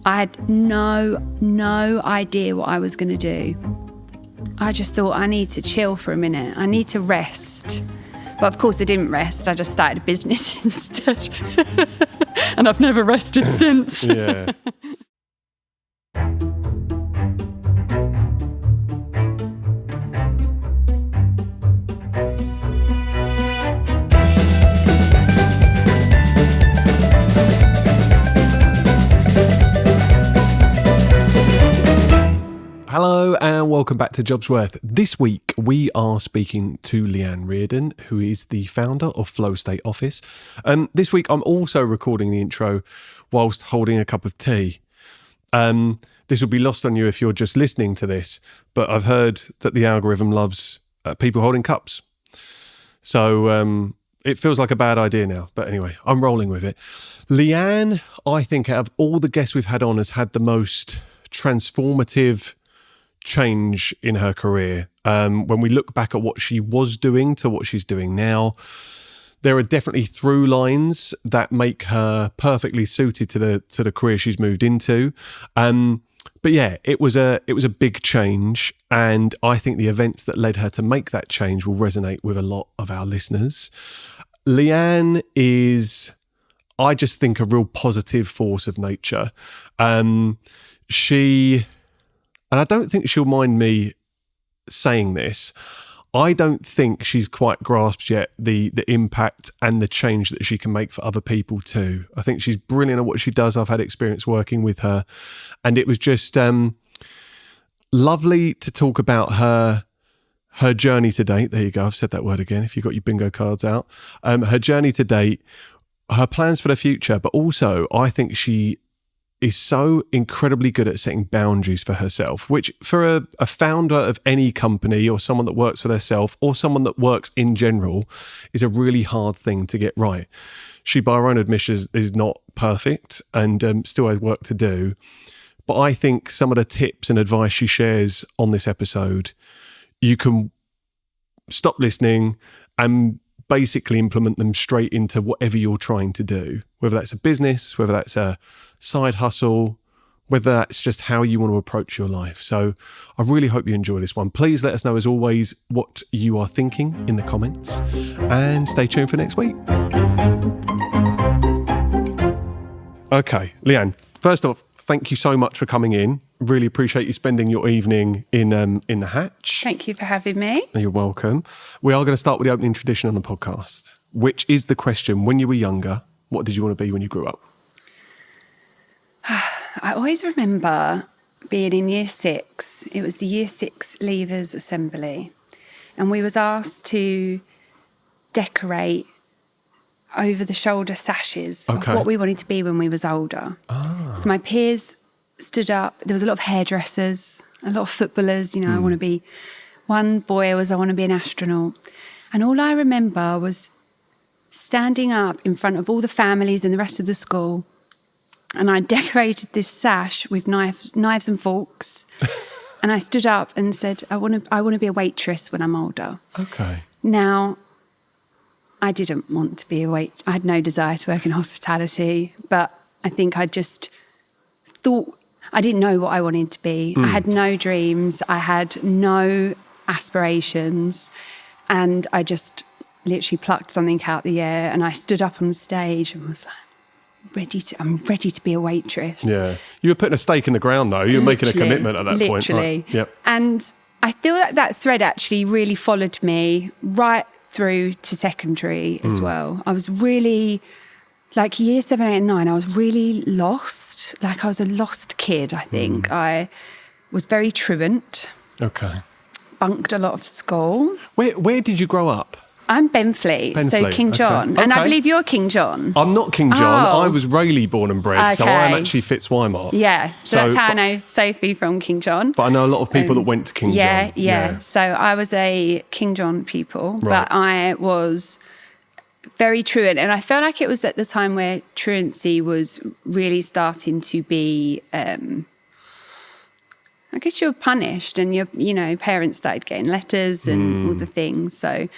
I had no idea what I was going to do. I just thought, I need to chill for a minute. I need to rest. But of course I didn't rest. I just started a business instead. And I've never rested since. Yeah. Hello and welcome back to JobsWorth. This week we are speaking to Leanne Reardon, who is the founder of Flow State Office. This week I'm also recording the intro whilst holding a cup of tea. This will be lost on you if you're just listening to this, but I've heard that the algorithm loves people holding cups. So it feels like a bad idea now, but anyway, I'm rolling with it. Leanne, I think out of all the guests we've had on, has had the most transformative change in her career. When we look back at what she was doing to what she's doing now, there are definitely through lines that make her perfectly suited to the career she's moved into. But yeah, it was a big change, and I think the events that led her to make that change will resonate with a lot of our listeners. Leanne is, I just think, a real positive force of nature. And I don't think she'll mind me saying this, I don't think she's quite grasped yet the impact and the change that she can make for other people too. I think she's brilliant at what she does. I've had experience working with her, and it was just lovely to talk about her journey to date. There you go. I've said that word again. If you've got your bingo cards out, her journey to date, her plans for the future, but also I think she is so incredibly good at setting boundaries for herself, which for a founder of any company or someone that works for themselves or someone that works in general is a really hard thing to get right. She, by her own admission, is not perfect and still has work to do. But I think some of the tips and advice she shares on this episode, you can stop listening and basically implement them straight into whatever you're trying to do, whether that's a business, whether that's a side hustle, whether that's just how you want to approach your life. So I really hope you enjoy this one. Please let us know, as always, what you are thinking in the comments, and stay tuned for next week. Okay, Leanne, first off, thank you so much for coming in. Really appreciate you spending your evening in the Hatch. Thank you for having me. You're welcome. We are going to start with the opening tradition on the podcast, which is the question, when you were younger, what did you want to be when you grew up? I always remember being in year 6. It was the year 6 leavers assembly. And we was asked to decorate over the shoulder sashes of what we wanted to be when we was older. So my peers stood up. There was a lot of hairdressers, a lot of footballers. I want to be, one boy was, I want to be an astronaut. And all I remember was standing up in front of all the families and the rest of the school, and I decorated this sash with knives and forks. And I stood up and said, I want to be a waitress when I'm older. Okay. Now, I didn't want to be a waitress. I had no desire to work in hospitality, but I think I just thought, I didn't know what I wanted to be. I had no dreams. I had no aspirations. And I just literally plucked something out the air, and I stood up on the stage and was like, I'm ready to be a waitress. Yeah. You were putting a stake in the ground though. You were making a commitment at that point. Literally. Right. Yep. And I feel like that thread actually really followed me right through to secondary as well. I was really, like year 7, 8 and 9, I was really lost. Like I was a lost kid, I think. I was very truant. Okay. Bunked a lot of school. Where did you grow up? I'm Benfleet, so King John. Okay. And I believe you're King John. I'm not King John. Oh. I was Rayleigh born and bred, so I'm actually Fitzwymart. Yeah, so that's how I know Sophie from King John. But I know a lot of people that went to King John. Yeah. So I was a King John pupil, but I was very truant. And I felt like it was at the time where truancy was really starting to be... I guess you were punished, and your parents started getting letters and all the things. So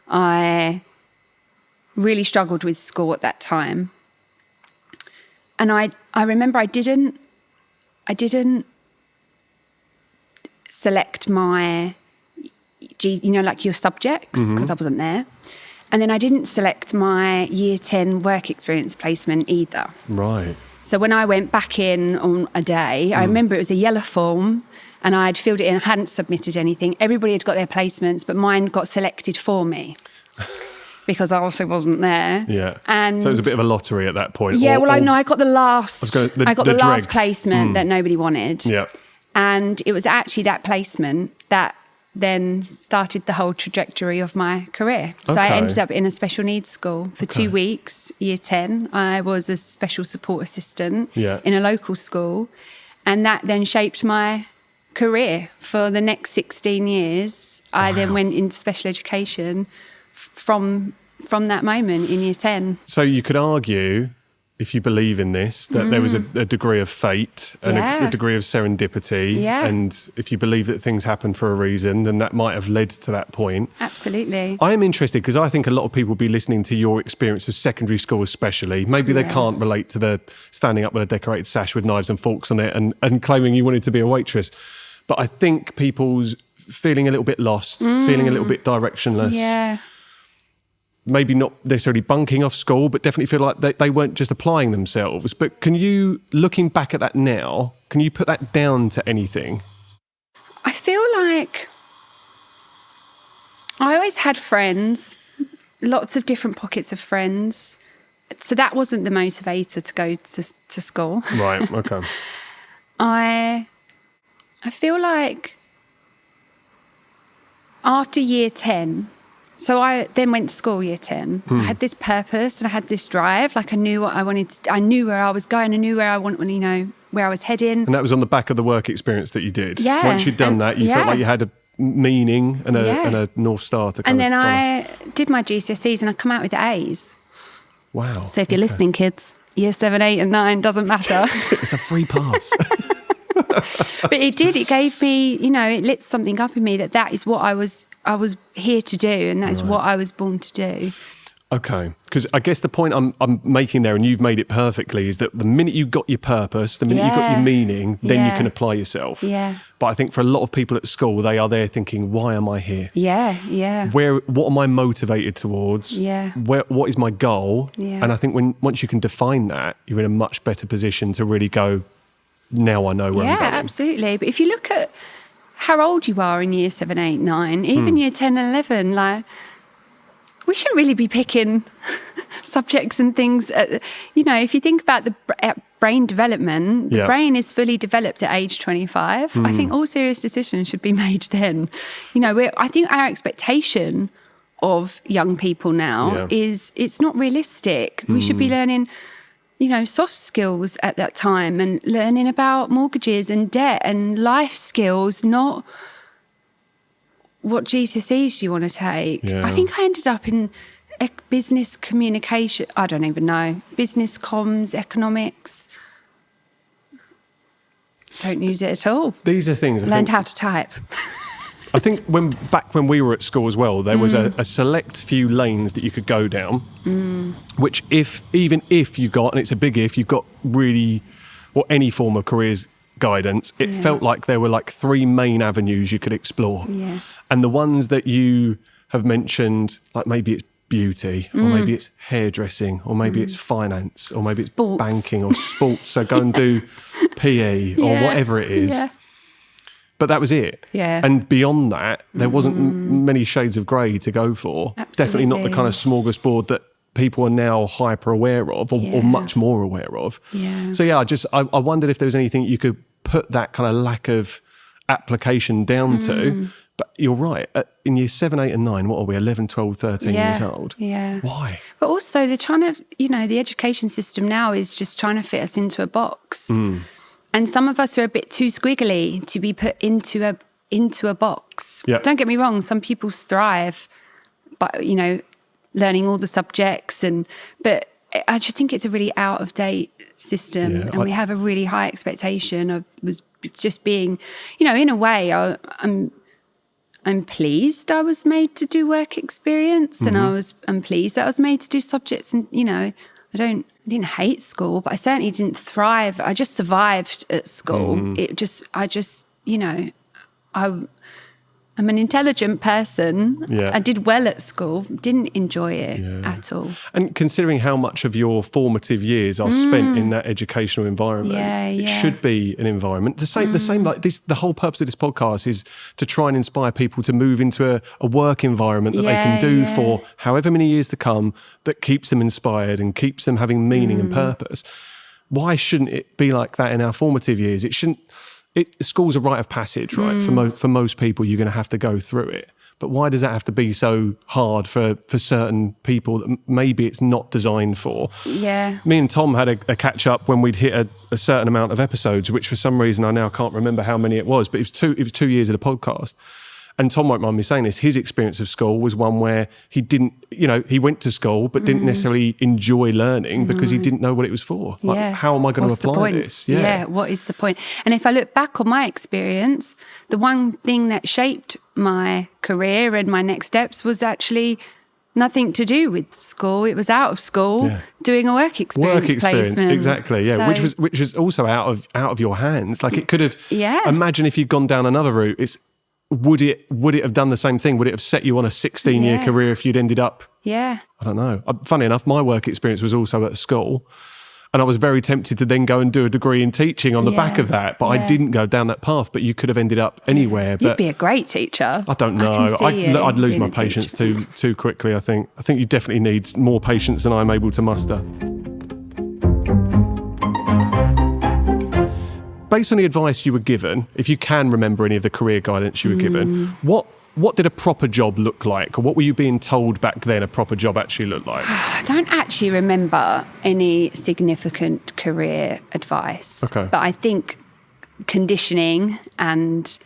I really struggled with school at that time. And I remember I didn't I didn't select my, like your subjects, because I wasn't there. And then I didn't select my year 10 work experience placement either. Right. So when I went back in on a day, I remember it was a yellow form and I'd filled it in, I hadn't submitted anything. Everybody had got their placements, but mine got selected for me because I also wasn't there. Yeah. And so it was a bit of a lottery at that point. Yeah, I got the last, last dregs. placement that nobody wanted. Yeah. And it was actually that placement that then started the whole trajectory of my career. So I ended up in a special needs school for 2 weeks, year 10. I was a special support assistant in a local school. And that then shaped my career for the next 16 years. I then went into special education from that moment in year 10. So you could argue, if you believe in this, that there was a degree of fate and a degree of serendipity. Yeah. And if you believe that things happen for a reason, then that might have led to that point. Absolutely. I am interested because I think a lot of people will be listening to your experience of secondary school especially. Maybe they can't relate to the standing up with a decorated sash with knives and forks on it and claiming you wanted to be a waitress. But I think people's feeling a little bit lost, feeling a little bit directionless. Yeah. Maybe not necessarily bunking off school, but definitely feel like they weren't just applying themselves. But can you, looking back at that now, can you put that down to anything? I feel like I always had friends, lots of different pockets of friends. So that wasn't the motivator to go to school. Right, okay. I feel like after year 10, so I then went to school year 10. I had this purpose and I had this drive. Like I knew what I wanted to, I knew where I was going. I knew where I wanted, where I was heading. And that was on the back of the work experience that you did. Yeah. Once you'd done that, you felt like you had a meaning and a North Star to And then I did my GCSEs and I come out with A's. Wow. So if you're listening, kids, year 7, 8 and 9 doesn't matter. It's a free pass. But it gave me, it lit something up in me that is what I was here to do, and that's what I was born to do. Okay, because I guess the point I'm making there, and you've made it perfectly, is that the minute you got your purpose, the minute you got your meaning, then you can apply yourself. Yeah. But I think for a lot of people at school, they are there thinking, why am I here? Yeah, yeah. What am I motivated towards? Yeah. What is my goal? Yeah. And I think once you can define that, you're in a much better position to really go, now I know where I'm going. Yeah, absolutely. But if you look at how old you are in year 7, 8, 9, even year 10 and 11, like, we shouldn't really be picking subjects and things. If you think about the brain development, the brain is fully developed at age 25. I think all serious decisions should be made then. I think our expectation of young people now is it's not realistic. We should be learning soft skills at that time and learning about mortgages and debt and life skills, not what GCSEs you want to take. Yeah. I think I ended up in business communication. I don't even know. Business comms, economics. Don't use it at all. These are things Learned how to type. I think back when we were at school as well, there was a select few lanes that you could go down, which even if you got, and it's a big if, you got really, or any form of careers guidance, it felt like there were like 3 main avenues you could explore. Yeah. And the ones that you have mentioned, like maybe it's beauty, or maybe it's hairdressing, or maybe it's finance, or maybe Sports. it's banking or sports, so go and do PE or whatever it is. Yeah. But that was it. Yeah. And beyond that, there wasn't many shades of grey to go for. Absolutely. Definitely not the kind of smorgasbord that people are now hyper aware of or much more aware of. Yeah. So I wondered if there was anything you could put that kind of lack of application down to. But you're right. In year 7, 8 and 9, what are we, 11, 12, 13 years old? Yeah. Why? But also they're trying to, the education system now is just trying to fit us into a box. And some of us are a bit too squiggly to be put into a box. Yeah. Don't get me wrong, some people thrive, but learning all the subjects but I just think it's a really out of date system, and we have a really high expectation of just being, in a way, I'm pleased I was made to do work experience, and I'm pleased that I was made to do subjects, and I didn't hate school, but I certainly didn't thrive. I just survived at school. I'm an intelligent person. Yeah. I did well at school, didn't enjoy it at all. And considering how much of your formative years are spent in that educational environment, it should be an environment. The same like this. The whole purpose of this podcast is to try and inspire people to move into a work environment that they can do for however many years to come, that keeps them inspired and keeps them having meaning and purpose. Why shouldn't it be like that in our formative years? It shouldn't. School's a rite of passage, right? For most people, you're going to have to go through it. But why does that have to be so hard for certain people that maybe it's not designed for? Yeah. Me and Tom had a catch up when we'd hit a certain amount of episodes, which for some reason I now can't remember how many it was, but it was 2 years of the podcast. And Tom won't mind me saying this, his experience of school was one where he didn't, he went to school, but didn't necessarily enjoy learning because he didn't know what it was for. Like, how am I going to apply this? Yeah, what is the point? And if I look back on my experience, the one thing that shaped my career and my next steps was actually nothing to do with school. It was out of school, doing a work experience placement. Exactly, yeah, So, which is also out of your hands. Like it could have, imagine if you'd gone down another route, would it have done the same thing? Would it have set you on a 16-year career if you'd ended up? Yeah. I don't know. Funny enough, my work experience was also at school, and I was very tempted to then go and do a degree in teaching on the back of that, but I didn't go down that path. But you could have ended up anywhere. You'd But be a great teacher. I don't know. I'd lose my patience too quickly. I think you definitely need more patience than I'm able to muster. Based on the advice you were given, if you can remember any of the career guidance you were given, what did a proper job look like? Or what were you being told back then a proper job actually looked like? I don't actually remember any significant career advice. Okay. But I think conditioning and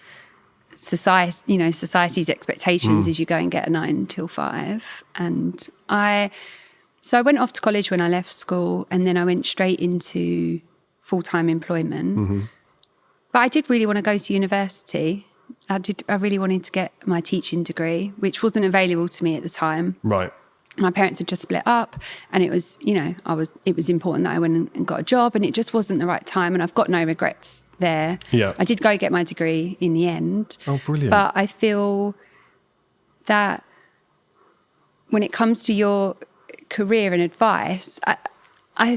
society's expectations is you go and get a 9 till 5. And I went off to college when I left school, and then I went straight into full-time employment. But I did really want to go to university. I really wanted to get my teaching degree, which wasn't available to me at the time. Right. My parents had just split up, and it was, it was important that I went and got a job, and it just wasn't the right time, and I've got no regrets there. Yeah. I did go get my degree in the end. Oh, brilliant. But I feel that when it comes to your career and advice, I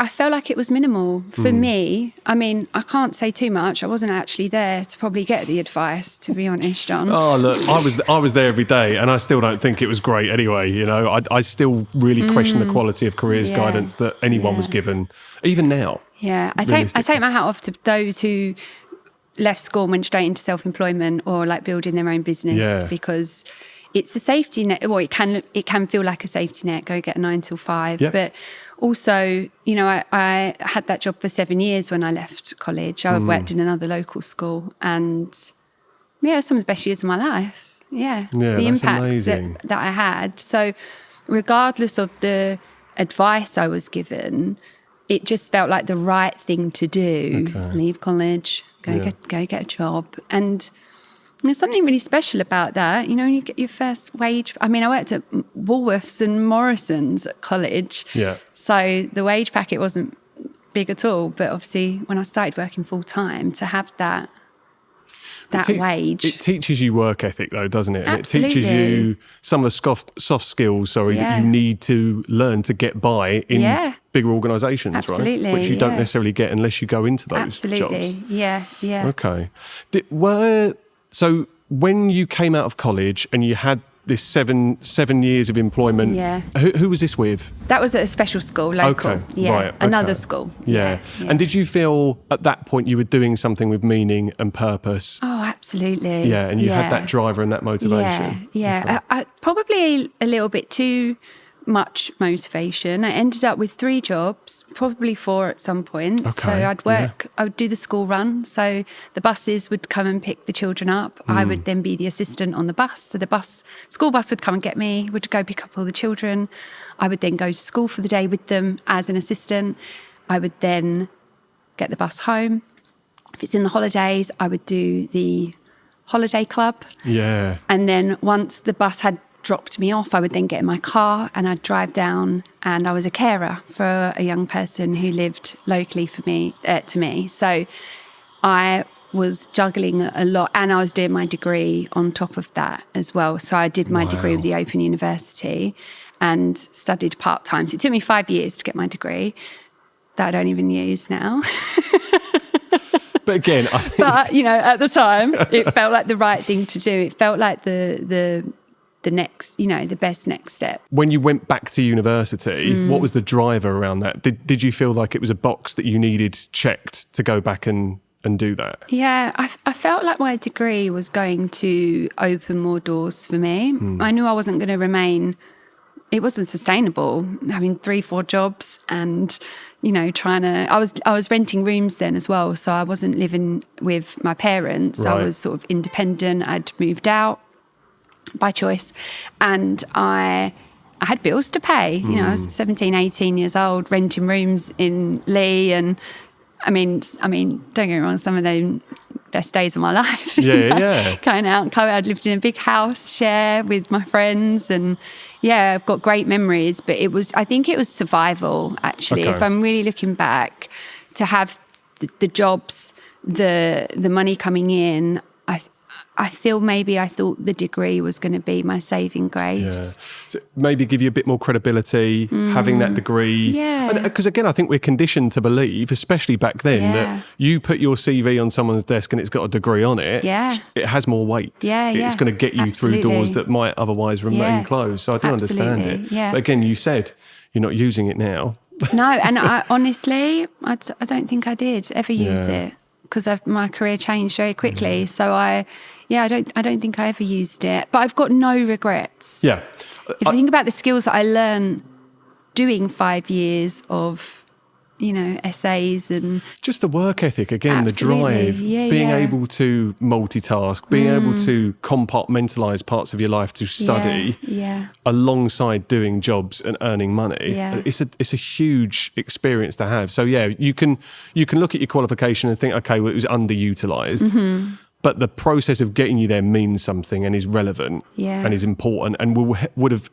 felt like it was minimal for me. I mean, I can't say too much. I wasn't actually there to probably get the advice, to be honest, John. Oh, look, I was there every day, and I still don't think it was great anyway. I still really question the quality of careers guidance that anyone was given, even now. Yeah, I take my hat off to those who left school and went straight into self-employment or like building their own business, because it's a safety net. Well, it can feel like a safety net. Go get a 9 till 5, but also, I had that job for 7 years when I left college. I worked in another local school, and some of the best years of my life. The impact that I had. So regardless of the advice I was given, it just felt like the right thing to do. Okay. Leave college, go get a job. And there's something really special about that. When you get your first wage. I mean, I worked at Woolworths and Morrison's at college. Yeah. So the wage packet wasn't big at all. But obviously, when I started working full time, to have that wage. It teaches you work ethic, though, doesn't it? And Absolutely. it teaches you some of the soft skills, that you need to learn to get by in bigger organisations, Absolutely. right? Which you don't necessarily get unless you go into those Absolutely. jobs. Yeah. Okay. So when you came out of college and you had this seven years of employment, who was this with? That was at a special school, local. Okay, right. Okay. Another school. Yeah. And did you feel at that point you were doing something with meaning and purpose? Oh, absolutely. Yeah, and you had that driver and that motivation. Yeah. Okay. I probably a little bit too much motivation. I ended up with 3 jobs, probably 4 at some point. Okay. So I would do the school run. So the buses would come and pick the children up. I would then be the assistant on the bus. So the school bus would come and get me, would go pick up all the children. I would then go to school for the day with them as an assistant. I would then get the bus home. If it's in the holidays, I would do the holiday club. Yeah. And then once the bus had dropped me off, I would then get in my car and I'd drive down, and I was a carer for a young person who lived locally to me. So I was juggling a lot, and I was doing my degree on top of that as well. So I did my degree with the Open University and studied part-time. So it took me 5 years to get my degree that I don't even use now. But again, I think... But, at the time, it felt like the right thing to do. It felt like the next, the best next step. When you went back to university, what was the driver around that? Did you feel like it was a box that you needed checked to go back and do that? Yeah, I felt like my degree was going to open more doors for me. I knew I wasn't going to remain... It wasn't sustainable, having 3-4 jobs and, trying to... I was renting rooms then as well, so I wasn't living with my parents. Right. I was sort of independent. I'd moved out by choice, and I had bills to pay. I was 17, 18 years old, renting rooms in Lee, and I mean, don't get me wrong, some of the best days of my life. Yeah. Going out, I'd lived in a big house share with my friends, and I've got great memories. But I think it was survival, actually. Okay. If I'm really looking back, to have the jobs, the money coming in, I feel maybe I thought the degree was going to be my saving grace. Yeah. So maybe give you a bit more credibility, having that degree. Yeah. Because again, I think we're conditioned to believe, especially back then, that you put your CV on someone's desk and it's got a degree on it, it has more weight. It's going to get you through doors that might otherwise remain closed. So I do understand it. Yeah. But again, you said you're not using it now. No, and I honestly, I don't think I did ever use it, because my career changed very quickly. So I don't think I ever used it. But I've got no regrets. Yeah. If you think about the skills that I learned doing 5 years of, essays and... Just the work ethic, again, Absolutely. the drive, being able to multitask, being able to compartmentalize parts of your life to study alongside doing jobs and earning money. Yeah. It's a huge experience to have. So you can look at your qualification and think, okay, well, it was underutilized. But the process of getting you there means something and is relevant and is important and would have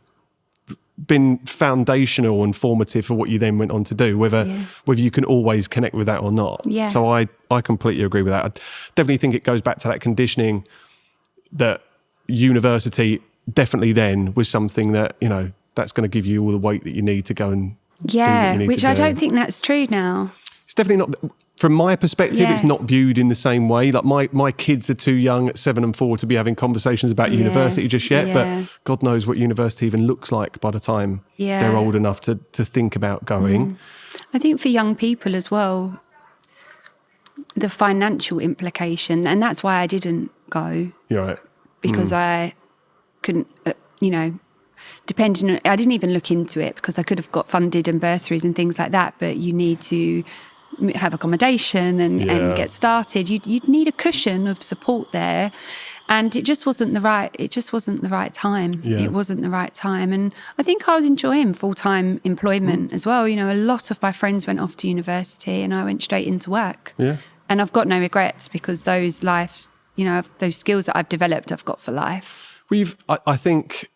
been foundational and formative for what you then went on to do, whether you can always connect with that or not. Yeah. So I completely agree with that. I definitely think it goes back to that conditioning that university definitely then was something that, that's going to give you all the weight that you need to go and do what you need which to I do. don't think that's true now. It's definitely not... From my perspective, it's not viewed in the same way. Like my kids are too young at 7 and 4 to be having conversations about university just yet. But God knows what university even looks like by the time they're old enough to think about going. I think for young people as well, the financial implication, and that's why I didn't go. You're right. Because I couldn't, depending on, I didn't even look into it because I could have got funded and bursaries and things like that. But you need to have accommodation and get started. You'd need a cushion of support there, and it just wasn't the right time. It wasn't the right time, and I think I was enjoying full-time employment as well. A lot of my friends went off to university and I went straight into work. And I've got no regrets because those those skills that I've developed I've got for life. I think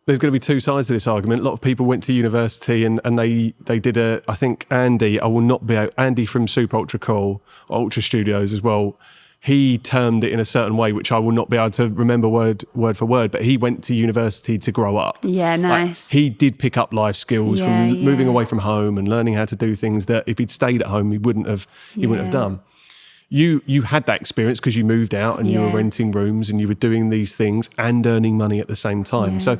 there's going to be two sides to this argument. A lot of people went to university and they did I think Andy from Super Ultra Cool, Ultra Studios as well, he termed it in a certain way, which I will not be able to remember word for word, but he went to university to grow up. Yeah, nice. Like, he did pick up life skills from moving away from home and learning how to do things that if he'd stayed at home, he wouldn't have done. You had that experience because you moved out and you were renting rooms and you were doing these things and earning money at the same time. So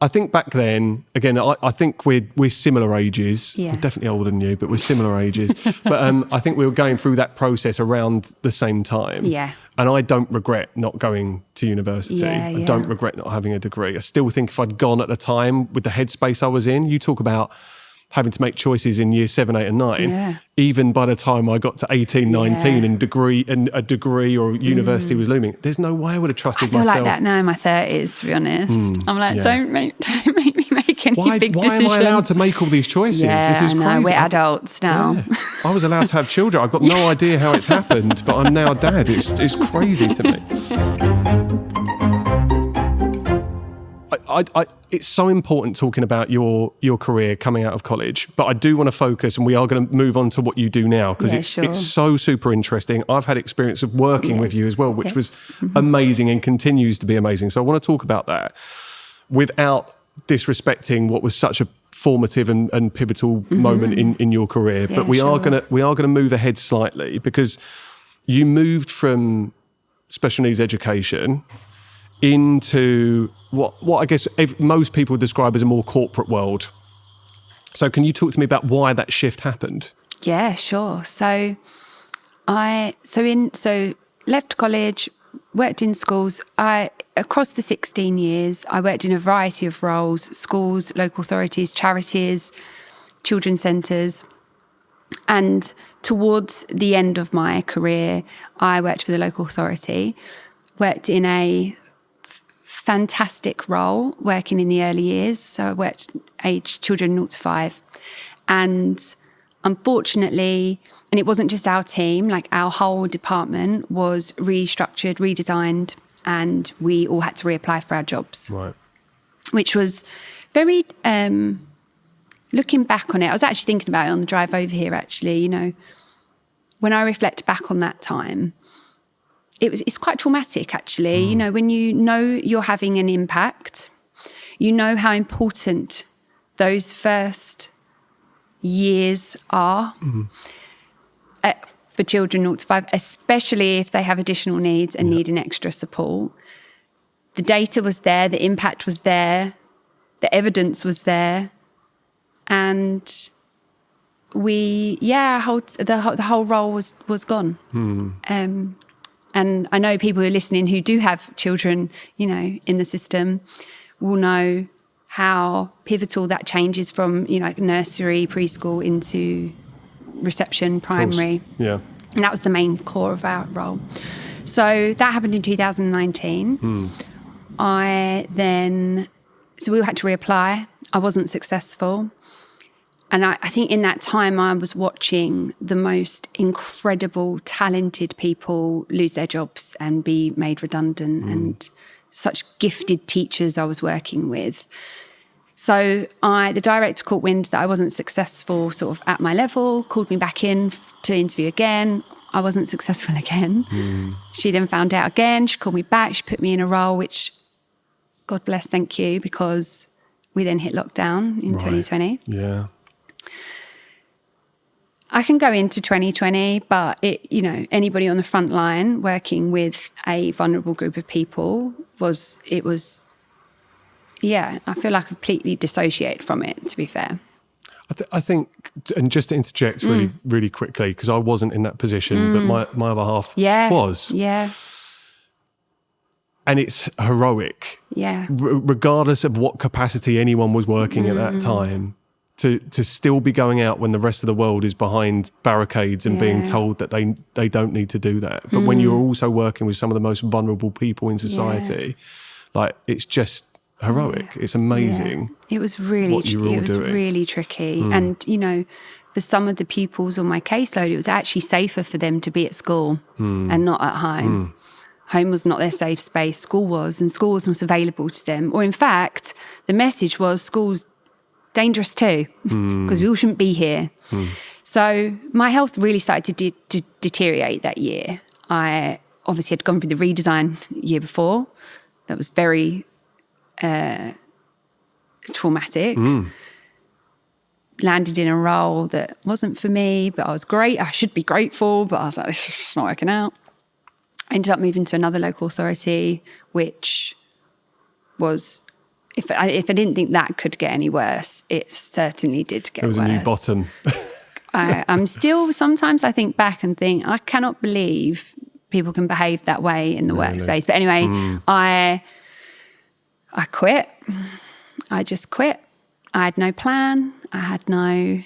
I think back then, again, I think we're similar ages. We're definitely older than you, but we're similar ages. But I think we were going through that process around the same time. Yeah. And I don't regret not going to university. I don't regret not having a degree. I still think if I'd gone at the time with the headspace I was in, you talk about having to make choices in year 7, 8 and 9, even by the time I got to 18, 19 and a degree or university was looming, there's no way I would have trusted myself. I feel like that now in my 30s, to be honest. I'm like, don't make me make any big decisions. Why am I allowed to make all these choices? This is crazy. We're adults now. Yeah. I was allowed to have children. I've got no idea how it's happened, but I'm now a dad. It's crazy to me. it's so important talking about your career coming out of college, but I do want to focus, and we are going to move on to what you do now, because it's so super interesting. I've had experience of working with you as well, which was amazing and continues to be amazing. So I want to talk about that without disrespecting what was such a formative and pivotal moment in your career. But we are gonna move ahead slightly, because you moved from special needs education into what I guess most people describe as a more corporate world. So can you talk to me about why that shift happened? Yeah, sure. So left college, worked in schools. Across the 16 years, I worked in a variety of roles: schools, local authorities, charities, children's centres. And towards the end of my career, I worked for the local authority, worked in a fantastic role, working in the early years. So I worked age children 0 to 5. And unfortunately, and it wasn't just our team, like our whole department was restructured, redesigned, and we all had to reapply for our jobs. Right. Which was very, looking back on it, I was actually thinking about it on the drive over here, actually, you know, when I reflect back on that time, it's quite traumatic, actually. You know, when you know you're having an impact, you know how important those first years are for children 0 to 5, especially if they have additional needs and need an extra support. The data was there, the impact was there, the evidence was there, and the whole role was gone. And I know people who are listening who do have children, you know, in the system will know how pivotal that changes from, you know, like nursery, preschool into reception, primary. Yeah. And that was the main core of our role. So that happened in 2019. So we had to reapply. I wasn't successful. And I think in that time I was watching the most incredible, talented people lose their jobs and be made redundant, and such gifted teachers I was working with. So the director caught wind that I wasn't successful sort of at my level, called me back in to interview again. I wasn't successful again. She then found out again. She called me back. She put me in a role, which, God bless, thank you, because we then hit lockdown in 2020. Yeah. I can go into 2020, but anybody on the front line working with a vulnerable group of people I feel like I completely dissociate from it, to be fair. I think, and just to interject really quickly, because I wasn't in that position, but my other half was. Yeah. And it's heroic. Yeah. Regardless of what capacity anyone was working at that time, to still be going out when the rest of the world is behind barricades and being told that they don't need to do that. But when you're also working with some of the most vulnerable people in society, like, it's just heroic. It's amazing. It was really really tricky. And for some of the pupils on my caseload, it was actually safer for them to be at school and not at home. Home was not their safe space, school was, and school wasn't available to them. Or in fact, the message was school's dangerous too, because we all shouldn't be here. So my health really started to deteriorate that year. I obviously had gone through the redesign year before. That was very traumatic. Landed in a role that wasn't for me, but I was great. I should be grateful, but I was like, it's not working out. I ended up moving to another local authority, which was, if I didn't think that could get any worse, it certainly did get worse. It was a new bottom. I'm still, sometimes I think back and think, I cannot believe people can behave that way in the workspace. But anyway, I quit. I just quit. I had no plan. I had no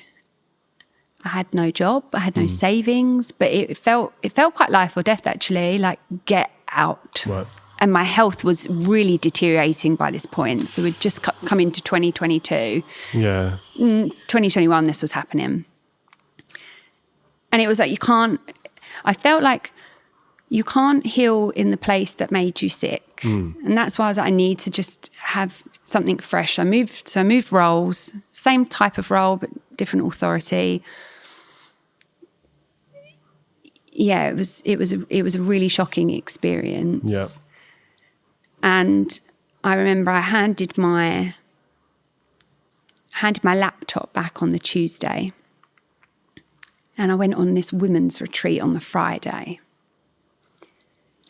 job. I had no savings. But it felt quite life or death, actually. Like, get out. Right. And my health was really deteriorating by this point. So we'd just come into 2022. Yeah. 2021, this was happening. And it was like, I felt like you can't heal in the place that made you sick. And that's why I was like, I need to just have something fresh. I moved roles, same type of role, but different authority. Yeah, it was a really shocking experience. Yeah. And I remember I handed my laptop back on the Tuesday, and I went on this women's retreat on the Friday.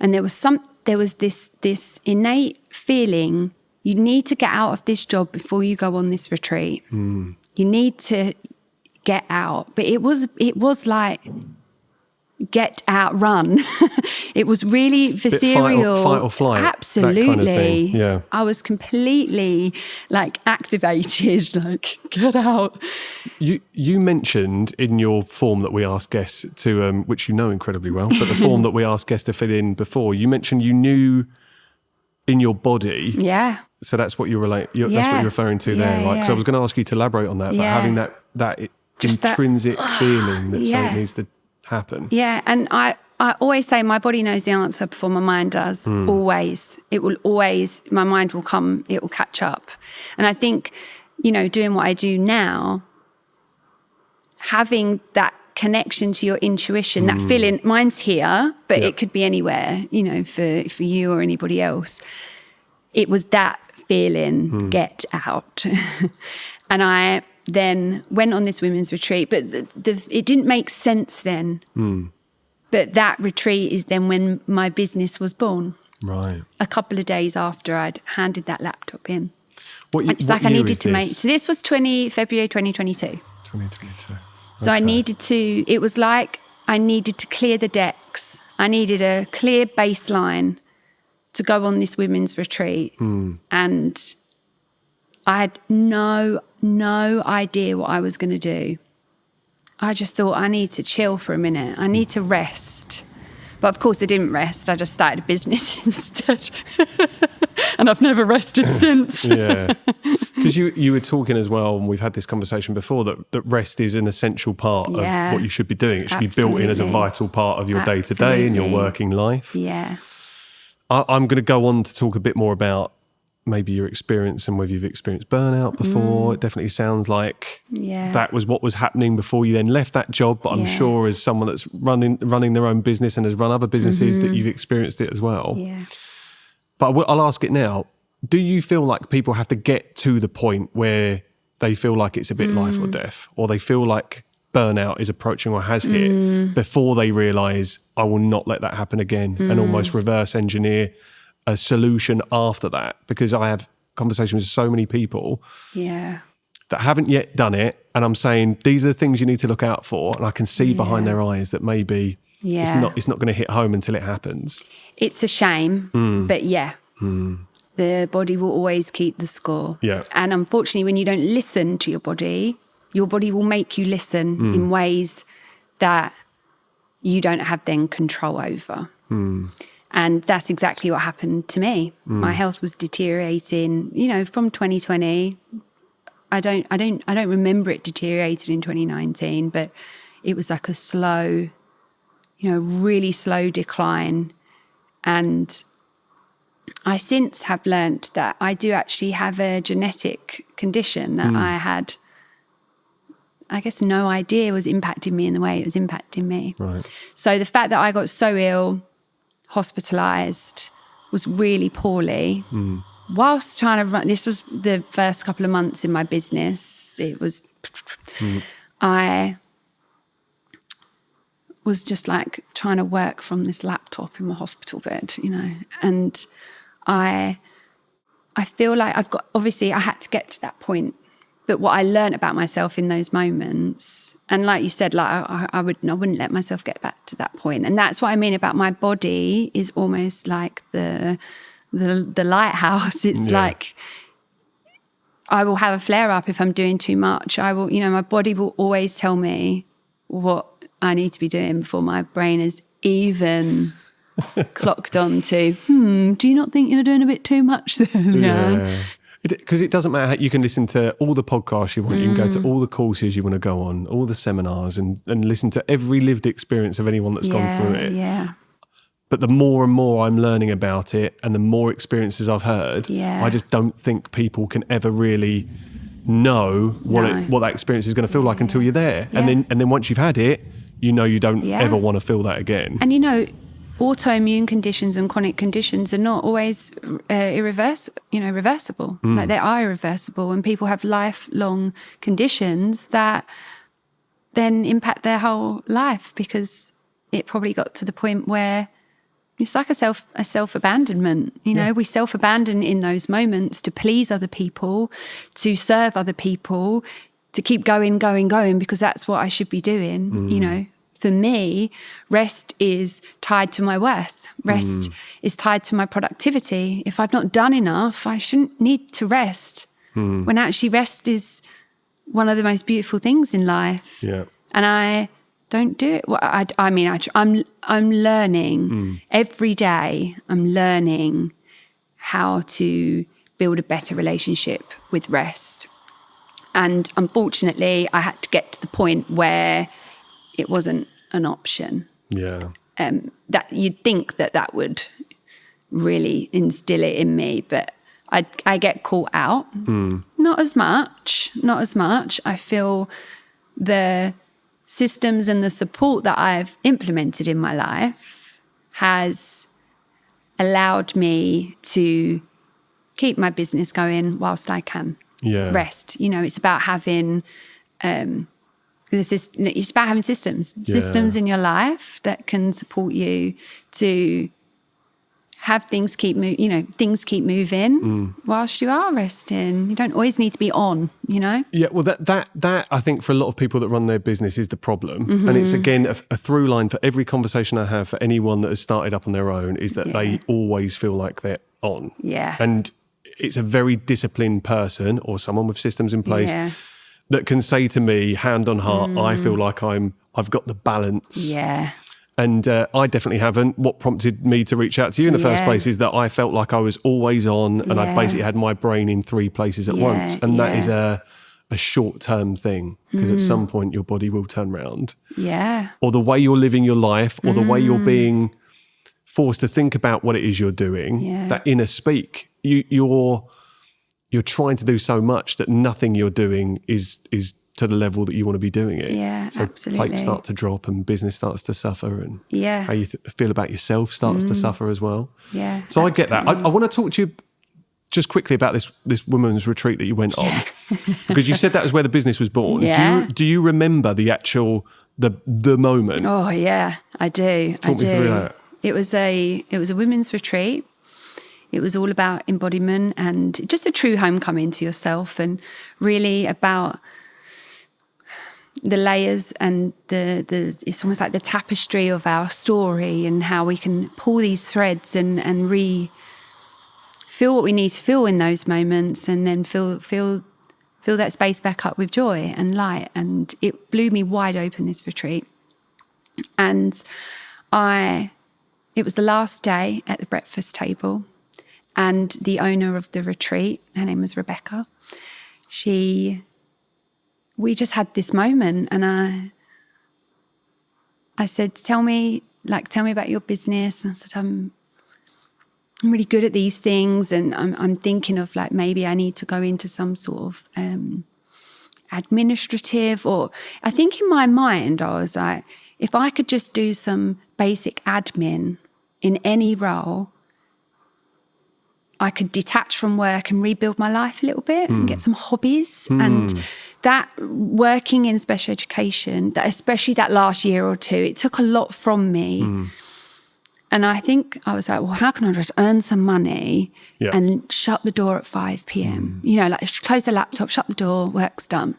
And there was this innate feeling, you need to get out of this job before you go on this retreat. You need to get out. But it was like, get out, run. It was really visceral. Fight or flight. Absolutely. That kind of thing. Yeah. I was completely like activated, like get out. You mentioned in your form that we asked guests to, which you know incredibly well, but the form that we asked guests to fill in before, you mentioned you knew in your body. Yeah. So that's what that's what you're referring to there, right? Because I was going to ask you to elaborate on that, but having that Just intrinsic feeling that something needs to happen. Yeah, and I always say my body knows the answer before my mind does. Always. It will always, my mind will come, it will catch up. And I think, doing what I do now, having that connection to your intuition, that feeling, mine's here, but it could be anywhere, for you or anybody else. It was that feeling, get out. And I then went on this women's retreat, but it didn't make sense then. But that retreat is then when my business was born. Right. A couple of days after I'd handed that laptop in. What year is this? So this was February 2022. 2022. So I needed to, it was like I needed to clear the decks. I needed a clear baseline to go on this women's retreat. And I had no idea what I was going to do. I just thought, I need to chill for a minute. I need to rest. But of course I didn't rest. I just started a business instead. And I've never rested since. Yeah. Because you were talking as well, and we've had this conversation before, that rest is an essential part of what you should be doing. It should be built in as a vital part of your day-to-day and your working life. Yeah. I'm going to go on to talk a bit more about maybe your experience and whether you've experienced burnout before. It definitely sounds like that was what was happening before you then left that job. But I'm sure as someone that's running their own business and has run other businesses that you've experienced it as well. Yeah. But I'll ask it now. Do you feel like people have to get to the point where they feel like it's a bit life or death, or they feel like burnout is approaching or has hit before they realise, I will not let that happen again, and almost reverse engineer a solution after that? Because I have conversations with so many people that haven't yet done it, and I'm saying these are the things you need to look out for, and I can see behind their eyes that maybe it's not going to hit home until it happens. It's a shame, but the body will always keep the score. Yeah. And unfortunately, when you don't listen to your body will make you listen in ways that you don't have then control over. And that's exactly what happened to me. My health was deteriorating, from 2020. I don't remember it deteriorated in 2019, but it was like a slow, really slow decline. And I since have learnt that I do actually have a genetic condition that I had, I guess, no idea was impacting me in the way it was impacting me. Right. So the fact that I got so ill, hospitalised, was really poorly, whilst trying to run, this was the first couple of months in my business, it was, I was just like trying to work from this laptop in my hospital bed, and I feel like obviously I had to get to that point, but what I learned about myself in those moments, and like you said, like I wouldn't let myself get back to that point. And that's what I mean about my body is almost like the lighthouse. It's like I will have a flare up if I'm doing too much. I will, my body will always tell me what I need to be doing before my brain is even clocked on to, do you not think you're doing a bit too much there, Leanne? Yeah. Because it doesn't matter. You can listen to all the podcasts you want. You can go to all the courses you want to go on, all the seminars, and listen to every lived experience of anyone that's gone through it. Yeah. But the more and more I'm learning about it and the more experiences I've heard, I just don't think people can ever really know what that experience is going to feel like until you're there. Yeah. And then once you've had it, you know you don't ever want to feel that again. And you know, autoimmune conditions and chronic conditions are not always reversible. Like they are irreversible, and people have lifelong conditions that then impact their whole life because it probably got to the point where it's like a self-abandonment. You know, we self-abandon in those moments to please other people, to serve other people, to keep going, because that's what I should be doing. You know, for me, rest is tied to my worth. Rest is tied to my productivity. If I've not done enough, I shouldn't need to rest. When actually rest is one of the most beautiful things in life. Yeah. And I don't do it. Well, I'm learning every day. I'm learning how to build a better relationship with rest. And unfortunately, I had to get to the point where it wasn't an option. Yeah. That you'd think that would really instill it in me, but I get caught out. Not as much. I feel the systems and the support that I've implemented in my life has allowed me to keep my business going whilst I can rest. You know, it's about having it's about having systems in your life that can support you to have things keep moving whilst you are resting. You don't always need to be on, you know? Yeah, well, that I think for a lot of people that run their business is the problem. And it's, again, a through line for every conversation I have for anyone that has started up on their own is that they always feel like they're on. Yeah. And it's a very disciplined person or someone with systems in place that can say to me, hand on heart, I feel like I've got the balance. Yeah. And I definitely haven't. What prompted me to reach out to you in the first place is that I felt like I was always on and I basically had my brain in 3 places at once. And that is a short-term thing because at some point your body will turn round. Yeah. Or the way you're living your life or the way you're being forced to think about what it is you're doing, that inner speak, you're trying to do so much that nothing you're doing is to the level that you want to be doing it. Yeah, so absolutely. Plates start to drop and business starts to suffer and how you feel about yourself starts to suffer as well. Yeah. So I get that. I want to talk to you just quickly about this women's retreat that you went on because you said that was where the business was born. Yeah. Do you remember the actual the moment? Oh yeah, I do. Talk me through that. It was a women's retreat. It was all about embodiment and just a true homecoming to yourself, and really about the layers and the it's almost like the tapestry of our story and how we can pull these threads and feel what we need to feel in those moments, and then fill that space back up with joy and light. And it blew me wide open, this retreat. And it was the last day at the breakfast table, and the owner of the retreat, her name was Rebecca, we just had this moment, and I said, tell me about your business. And I said, I'm really good at these things, and I'm thinking of like maybe I need to go into some sort of administrative, or I think in my mind I was like, if I could just do some basic admin in any role, I could detach from work and rebuild my life a little bit and get some hobbies. And that working in special education, that especially that last year or two, it took a lot from me. And I think I was like, well, how can I just earn some money and shut the door at 5 p.m? You know, like close the laptop, shut the door, work's done.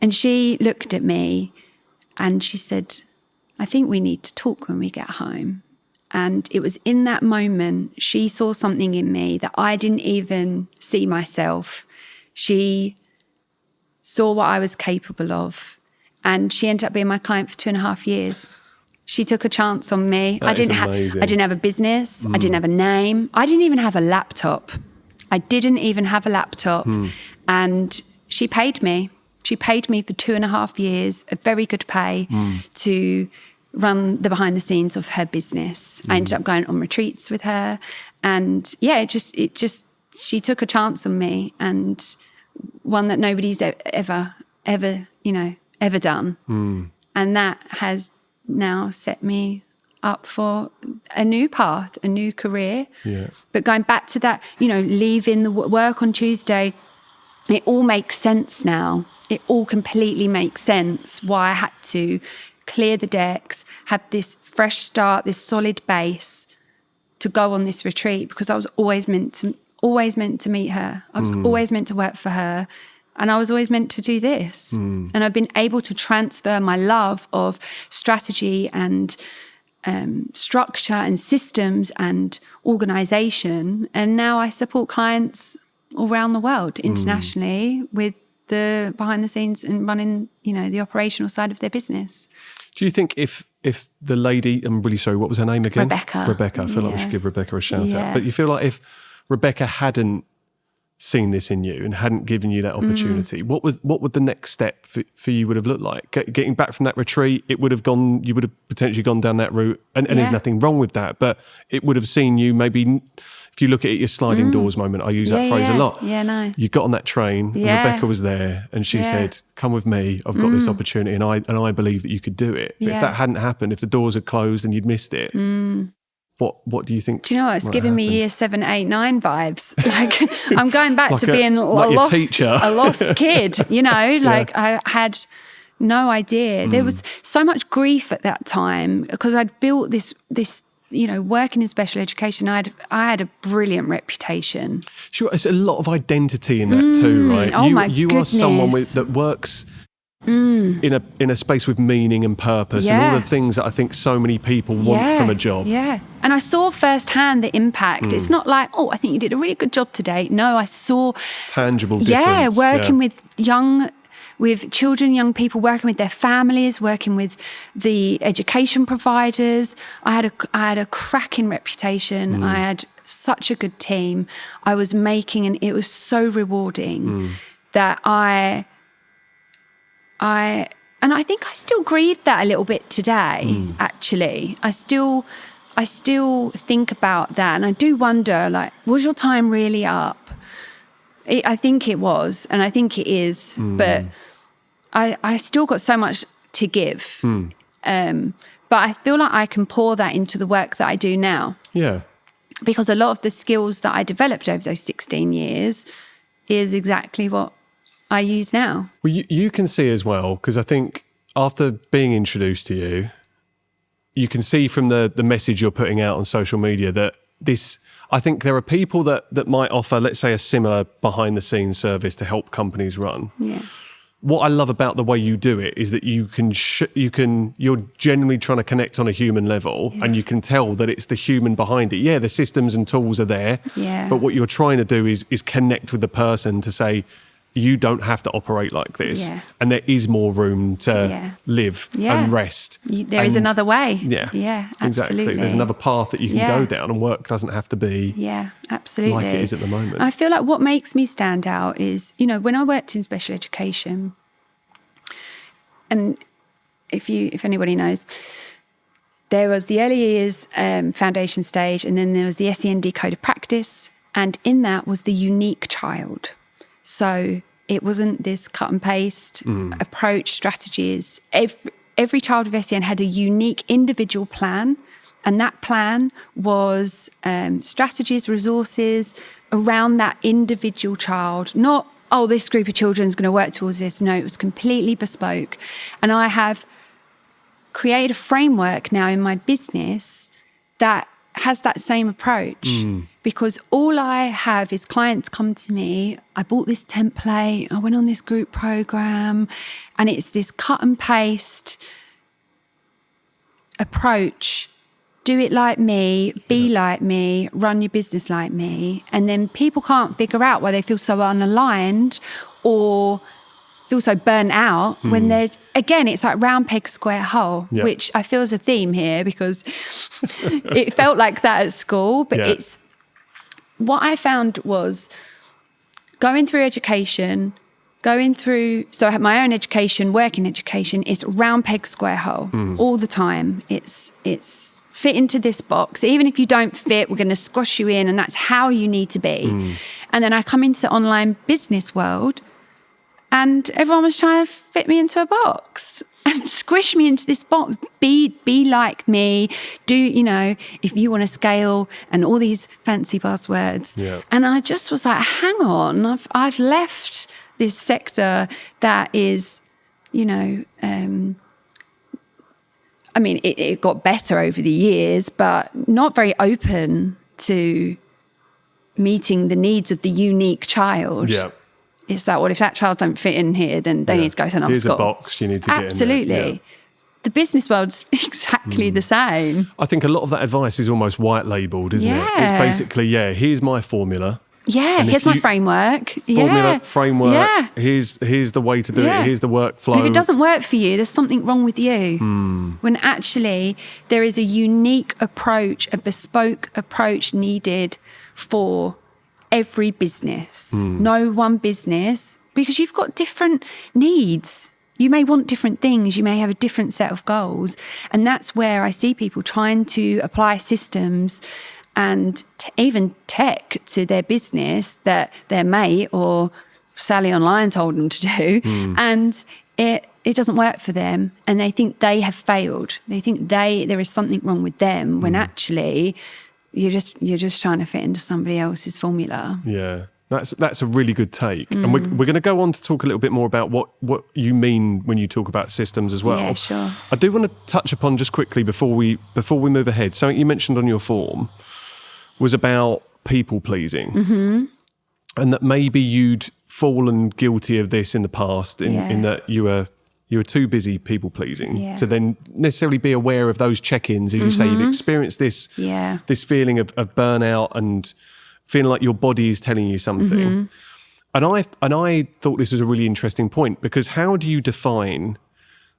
And she looked at me and she said, I think we need to talk when we get home. And it was in that moment, she saw something in me that I didn't even see myself. She saw what I was capable of. And she ended up being my client for 2.5 years. She took a chance on me. I didn't have a business. I didn't have a name. I didn't even have a laptop. And she paid me. She paid me for 2.5 years, a very good pay, to run the behind the scenes of her business. I ended up going on retreats with her, and she took a chance on me, and one that nobody's ever done. And that has now set me up for a new path, a new career. Yeah. But going back to that, leaving the work on Tuesday, it all makes sense now. It all completely makes sense why I had to clear the decks, have this fresh start, this solid base to go on this retreat, because I was always meant to meet her. I was always meant to work for her. And I was always meant to do this. And I've been able to transfer my love of strategy and structure and systems and organisation. And now I support clients all around the world, internationally, with the behind the scenes and running, the operational side of their business. Do you think if the lady, I'm really sorry, what was her name again? Rebecca. I feel like we should give Rebecca a shout Yeah. out. But you feel like if Rebecca hadn't seen this in you and hadn't given you that opportunity, what would the next step for you would have looked like? Getting back from that retreat, you would have potentially gone down that route, and there's nothing wrong with that, but it would have seen you maybe, if you look at it, your sliding doors moment, I use that phrase a lot. Yeah, no. You got on that train, and Rebecca was there, and she said, come with me, I've got this opportunity, and I believe that you could do it. But if that hadn't happened, if the doors had closed and you'd missed it, what do you think? Do you know what? It's giving me year 7, 8, 9 vibes. Like, I'm going back to being a your teacher. a lost kid, I had no idea. There was so much grief at that time because I'd built this, working in special education. I had a brilliant reputation. Sure, it's a lot of identity in that too, right? Oh, my you goodness. are someone that works in a space with meaning and purpose and all the things that I think so many people want from a job. Yeah. And I saw firsthand the impact. It's not like, I think you did a really good job today. No, I saw tangible difference. Yeah, working with children, young people, working with their families, working with the education providers. I had a cracking reputation. I had such a good team. I was making, and it was so rewarding that I think I still grieve that a little bit today, actually. I still think about that, and I do wonder, like, was your time really up? I think it was, and I think it is, but I still got so much to give. But I feel like I can pour that into the work that I do now. Yeah. Because a lot of the skills that I developed over those 16 years is exactly what I use now. Well, you can see as well, because I think after being introduced to you, you can see from the message you're putting out on social media that I think there are people that might offer, let's say, a similar behind the scenes service to help companies run. Yeah. What I love about the way you do it is that you're genuinely trying to connect on a human level, and you can tell that it's the human behind it. Yeah, the systems and tools are there, but what you're trying to do is connect with the person to say, you don't have to operate like this, and there is more room to live and rest. There is another way. Yeah, absolutely. Exactly. There's another path that you can go down, and work doesn't have to be absolutely like it is at the moment. I feel like what makes me stand out is, when I worked in special education, and if anybody knows, there was the early years foundation stage, and then there was the SEND code of practice, and in that was the unique child. So it wasn't this cut and paste approach, strategies. Every child with SEN had a unique individual plan, and that plan was strategies, resources around that individual child. Not, this group of children is going to work towards this. No, it was completely bespoke. And I have created a framework now in my business that has that same approach, because all I have is clients come to me, I bought this template, I went on this group program, and it's this cut and paste approach. Do it like me, be like me, run your business like me. And then people can't figure out why they feel so unaligned or feel so burnt out when they're, again, it's like round peg, square hole, which I feel is a theme here, because it felt like that at school. But it's what I found was going through education, going through, so I have my own education, working education, it's round peg, square hole all the time. It's fit into this box. Even if you don't fit, we're going to squash you in, and that's how you need to be. And then I come into the online business world and everyone was trying to fit me into a box and squish me into this box. Be like me. Do, if you want to scale, and all these fancy buzzwords. Yeah. And I just was like, hang on, I've left this sector that is, it got better over the years, but not very open to meeting the needs of the unique child. Yeah. It's like, well, if that child don't fit in here, then they need to go to another school. Here's a box you need to get in. Absolutely. Yeah. The business world's exactly the same. I think a lot of that advice is almost white labelled, isn't it? It's basically, here's my formula. Yeah, and here's my framework. Framework. Yeah. Here's the way to do it. Here's the workflow. And if it doesn't work for you, there's something wrong with you. When actually there is a unique approach, a bespoke approach needed for every business. No one business, because you've got different needs. You may want different things. You may have a different set of goals. And that's where I see people trying to apply systems and even tech to their business that their mate or Sally online told them to do, and it doesn't work for them, and they think they have failed. They think there is something wrong with them, when actually you're just trying to fit into somebody else's formula. Yeah, that's a really good take, and we're going to go on to talk a little bit more about what you mean when you talk about systems as well. Yeah, sure. I do want to touch upon just quickly before we move ahead. Something you mentioned on your form was about people pleasing, and that maybe you'd fallen guilty of this in the past, in that you were too busy people pleasing to then necessarily be aware of those check-ins. As you say, you've experienced this feeling of burnout and feeling like your body is telling you something. And I thought this was a really interesting point, because how do you define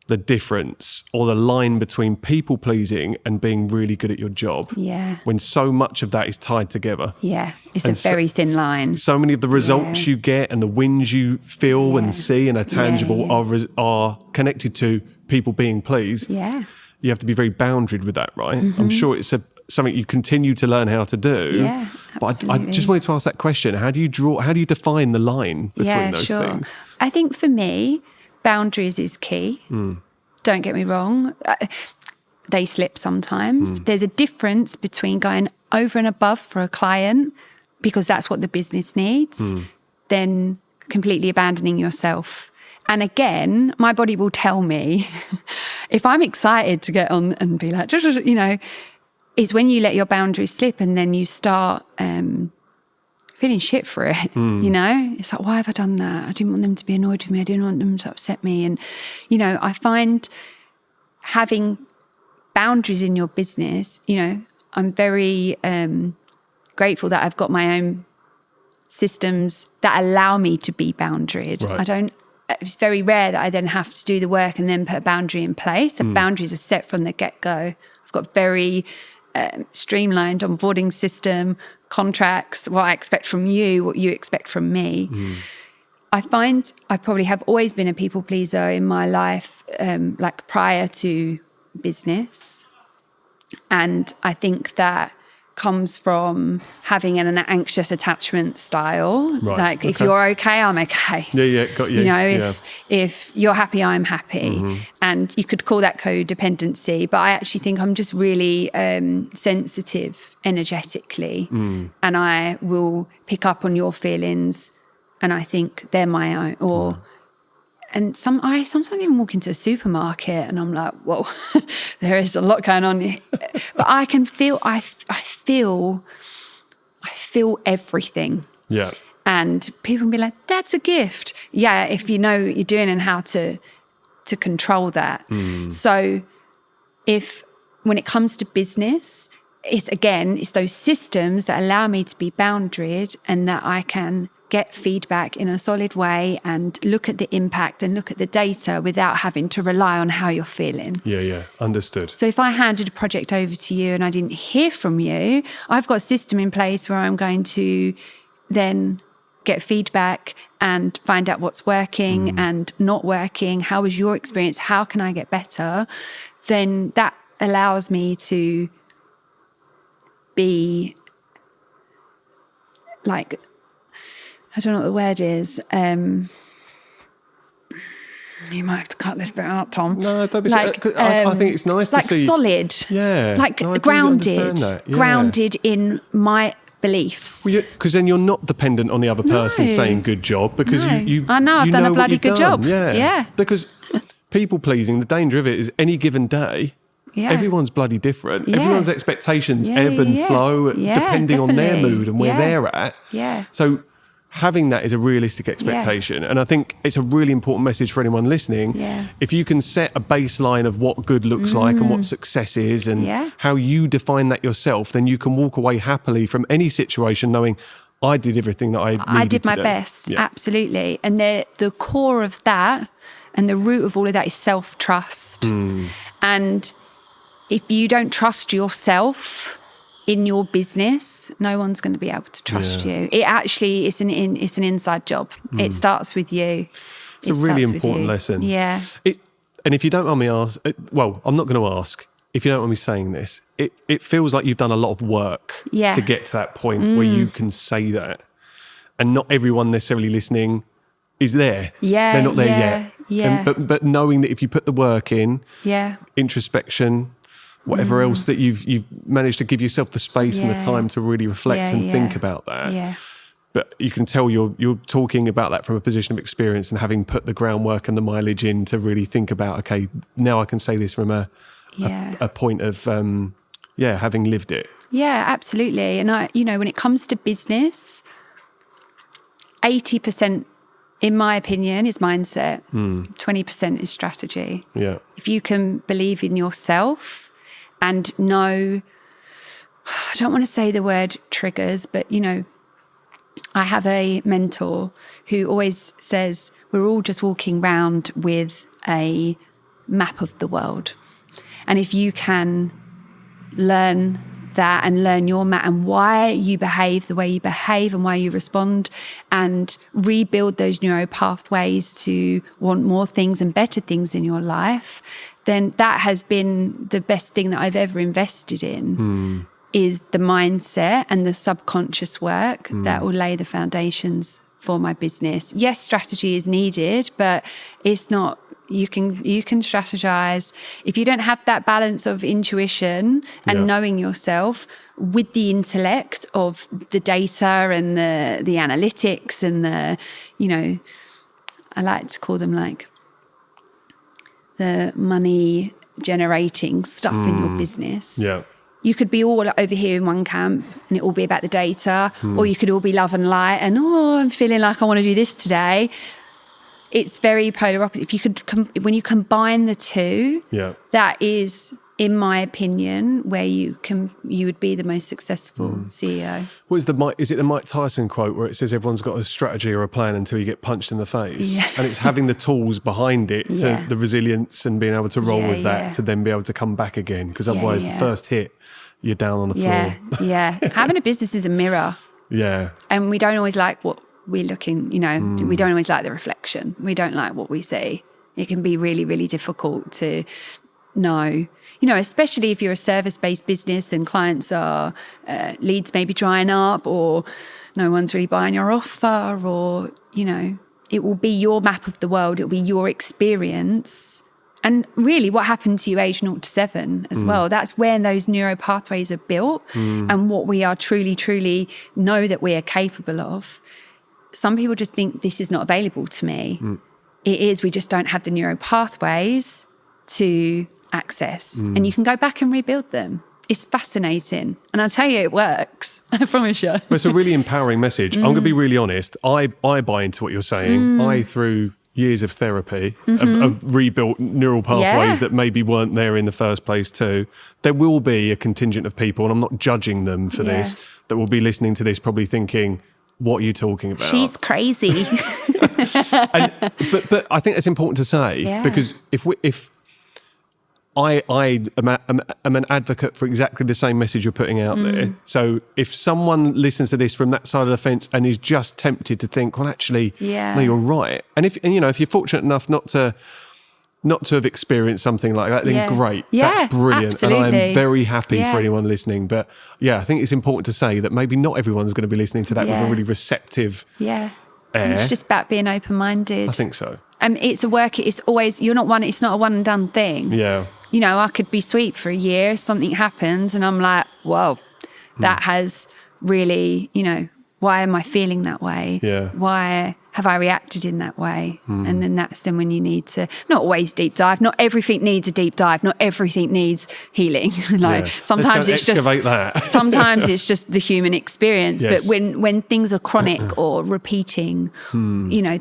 the difference or the line between people pleasing and being really good at your job? Yeah. When so much of that is tied together. Yeah, it's a very thin line. So many of the results you get and the wins you feel and see and are tangible are connected to people being pleased. Yeah. You have to be very boundaried with that, right? I'm sure it's something you continue to learn how to do. Yeah, absolutely. But I just wanted to ask that question. How do you define the line between those things? I think for me, boundaries is key. Don't get me wrong. They slip sometimes. There's a difference between going over and above for a client because that's what the business needs, then completely abandoning yourself. And again, my body will tell me if I'm excited to get on and be like, is when you let your boundaries slip and then you start feeling shit for it, It's like, why have I done that? I didn't want them to be annoyed with me. I didn't want them to upset me. And, I find having boundaries in your business, I'm very grateful that I've got my own systems that allow me to be boundaried. Right. It's very rare that I then have to do the work and then put a boundary in place. The boundaries are set from the get-go. I've got very streamlined onboarding system, contracts, what I expect from you, what you expect from me. I find I probably have always been a people pleaser in my life, like prior to business. And I think that comes from having an anxious attachment style. Right. Like, if you're okay, I'm okay. Yeah, got you. If you're happy, I'm happy. And you could call that codependency, but I actually think I'm just really sensitive energetically. And I will pick up on your feelings and I think they're my own. And I sometimes even walk into a supermarket and I'm like, whoa, there is a lot going on here. But I can feel, I feel everything. Yeah. And people can be like, that's a gift. Yeah, if you know what you're doing and how to control that. So when it comes to business, it's those systems that allow me to be boundaried and that I can get feedback in a solid way and look at the impact and look at the data without having to rely on how you're feeling. Yeah, understood. So if I handed a project over to you and I didn't hear from you, I've got a system in place where I'm going to then get feedback and find out what's working and not working. How was your experience? How can I get better? Then that allows me to be like, I don't know what the word is. You might have to cut this bit out, Tom. No, don't be I think it's nice to see. Like solid. Yeah. Like no, grounded. Yeah. Grounded in my beliefs. Because then you're not dependent on the other person saying good job, because you I know I've done a bloody good job. Yeah. Because people pleasing, the danger of it is any given day, everyone's bloody different. Yeah. Everyone's expectations ebb and flow depending on their mood and where they're at. Yeah. So having that is a realistic expectation. And I think it's a really important message for anyone listening. Yeah. If you can set a baseline of what good looks like and what success is and how you define that yourself, then you can walk away happily from any situation knowing I did everything that I did my best. Yeah. Absolutely. And the core of that and the root of all of that is self-trust. And if you don't trust yourself in your business, no one's going to be able to trust you. It actually is an inside job. It starts with you. It's a really important lesson. Yeah. And if you don't mind me ask, well, I'm not going to ask. If you don't mind me saying this, it feels like you've done a lot of work to get to that point where you can say that. And not everyone necessarily listening is there. Yeah. They're not there yet. Yeah. But knowing that if you put the work in, introspection, whatever else that you've managed to give yourself the space and the time to really reflect and think about that. Yeah. But you can tell you're talking about that from a position of experience and having put the groundwork and the mileage in to really think about, okay, now I can say this from a point of, having lived it. Yeah, absolutely. And when it comes to business, 80%, in my opinion, is mindset. 20% is strategy. Yeah. If you can believe in yourself and know, I don't want to say the word triggers, but, I have a mentor who always says we're all just walking around with a map of the world. And if you can learn that and learn your map and why you behave the way you behave and why you respond and rebuild those neuro pathways to want more things and better things in your life, then that has been the best thing that I've ever invested in. Is the mindset and the subconscious work that will lay the foundations for my business. Yes, strategy is needed, but it's not, you can strategize. If you don't have that balance of intuition and knowing yourself with the intellect of the data and the analytics and the, I like to call them like the money generating stuff in your business. Yeah. You could be all over here in one camp and it all be about the data, or you could all be love and light and, I'm feeling like I want to do this today. It's very polar opposite. If you could, when you combine the two, that is, in my opinion, where you would be the most successful CEO. What is it the Mike Tyson quote where it says everyone's got a strategy or a plan until you get punched in the face? Yeah. And it's having the tools behind it, to the resilience and being able to roll with that to then be able to come back again. Because otherwise the first hit, you're down on the floor. Yeah. Having a business is a mirror. Yeah. And we don't always like what we're looking, we don't always like the reflection. We don't like what we see. It can be really, really difficult to know, especially if you're a service-based business and clients are, leads maybe drying up or no one's really buying your offer or, it will be your map of the world. It will be your experience. And really what happened to you age 0 to 7 as well. That's where those neuro pathways are built and what we are truly, truly know that we are capable of. Some people just think this is not available to me. It is, we just don't have the neuro pathways to access. And you can go back and rebuild them. It's fascinating. And I'll tell you, it works. I promise you. Well, it's a really empowering message. I'm going to be really honest. I buy into what you're saying. Through years of therapy, of rebuilt neural pathways that maybe weren't there in the first place too. There will be a contingent of people, and I'm not judging them for this, that will be listening to this probably thinking, what are you talking about? She's crazy. But I think it's important to say, because if I am an advocate for exactly the same message you're putting out there. So if someone listens to this from that side of the fence and is just tempted to think, well, actually, no, you're right. And if you're fortunate enough not to have experienced something like that, then great. That's brilliant. Absolutely. And I'm very happy for anyone listening. But I think it's important to say that maybe not everyone's going to be listening to that with a really receptive air. And it's just about being open-minded. I think so. It's a work, it's always, it's not a one and done thing. Yeah. I could be sweet for a year, something happens and I'm like, whoa, that has really, why am I feeling that way? Yeah. Why have I reacted in that way? And then that's when you need to, not always deep dive, not everything needs a deep dive, not everything needs healing. Sometimes it's just that. sometimes it's just the human experience. Yes. But when things are chronic or repeating,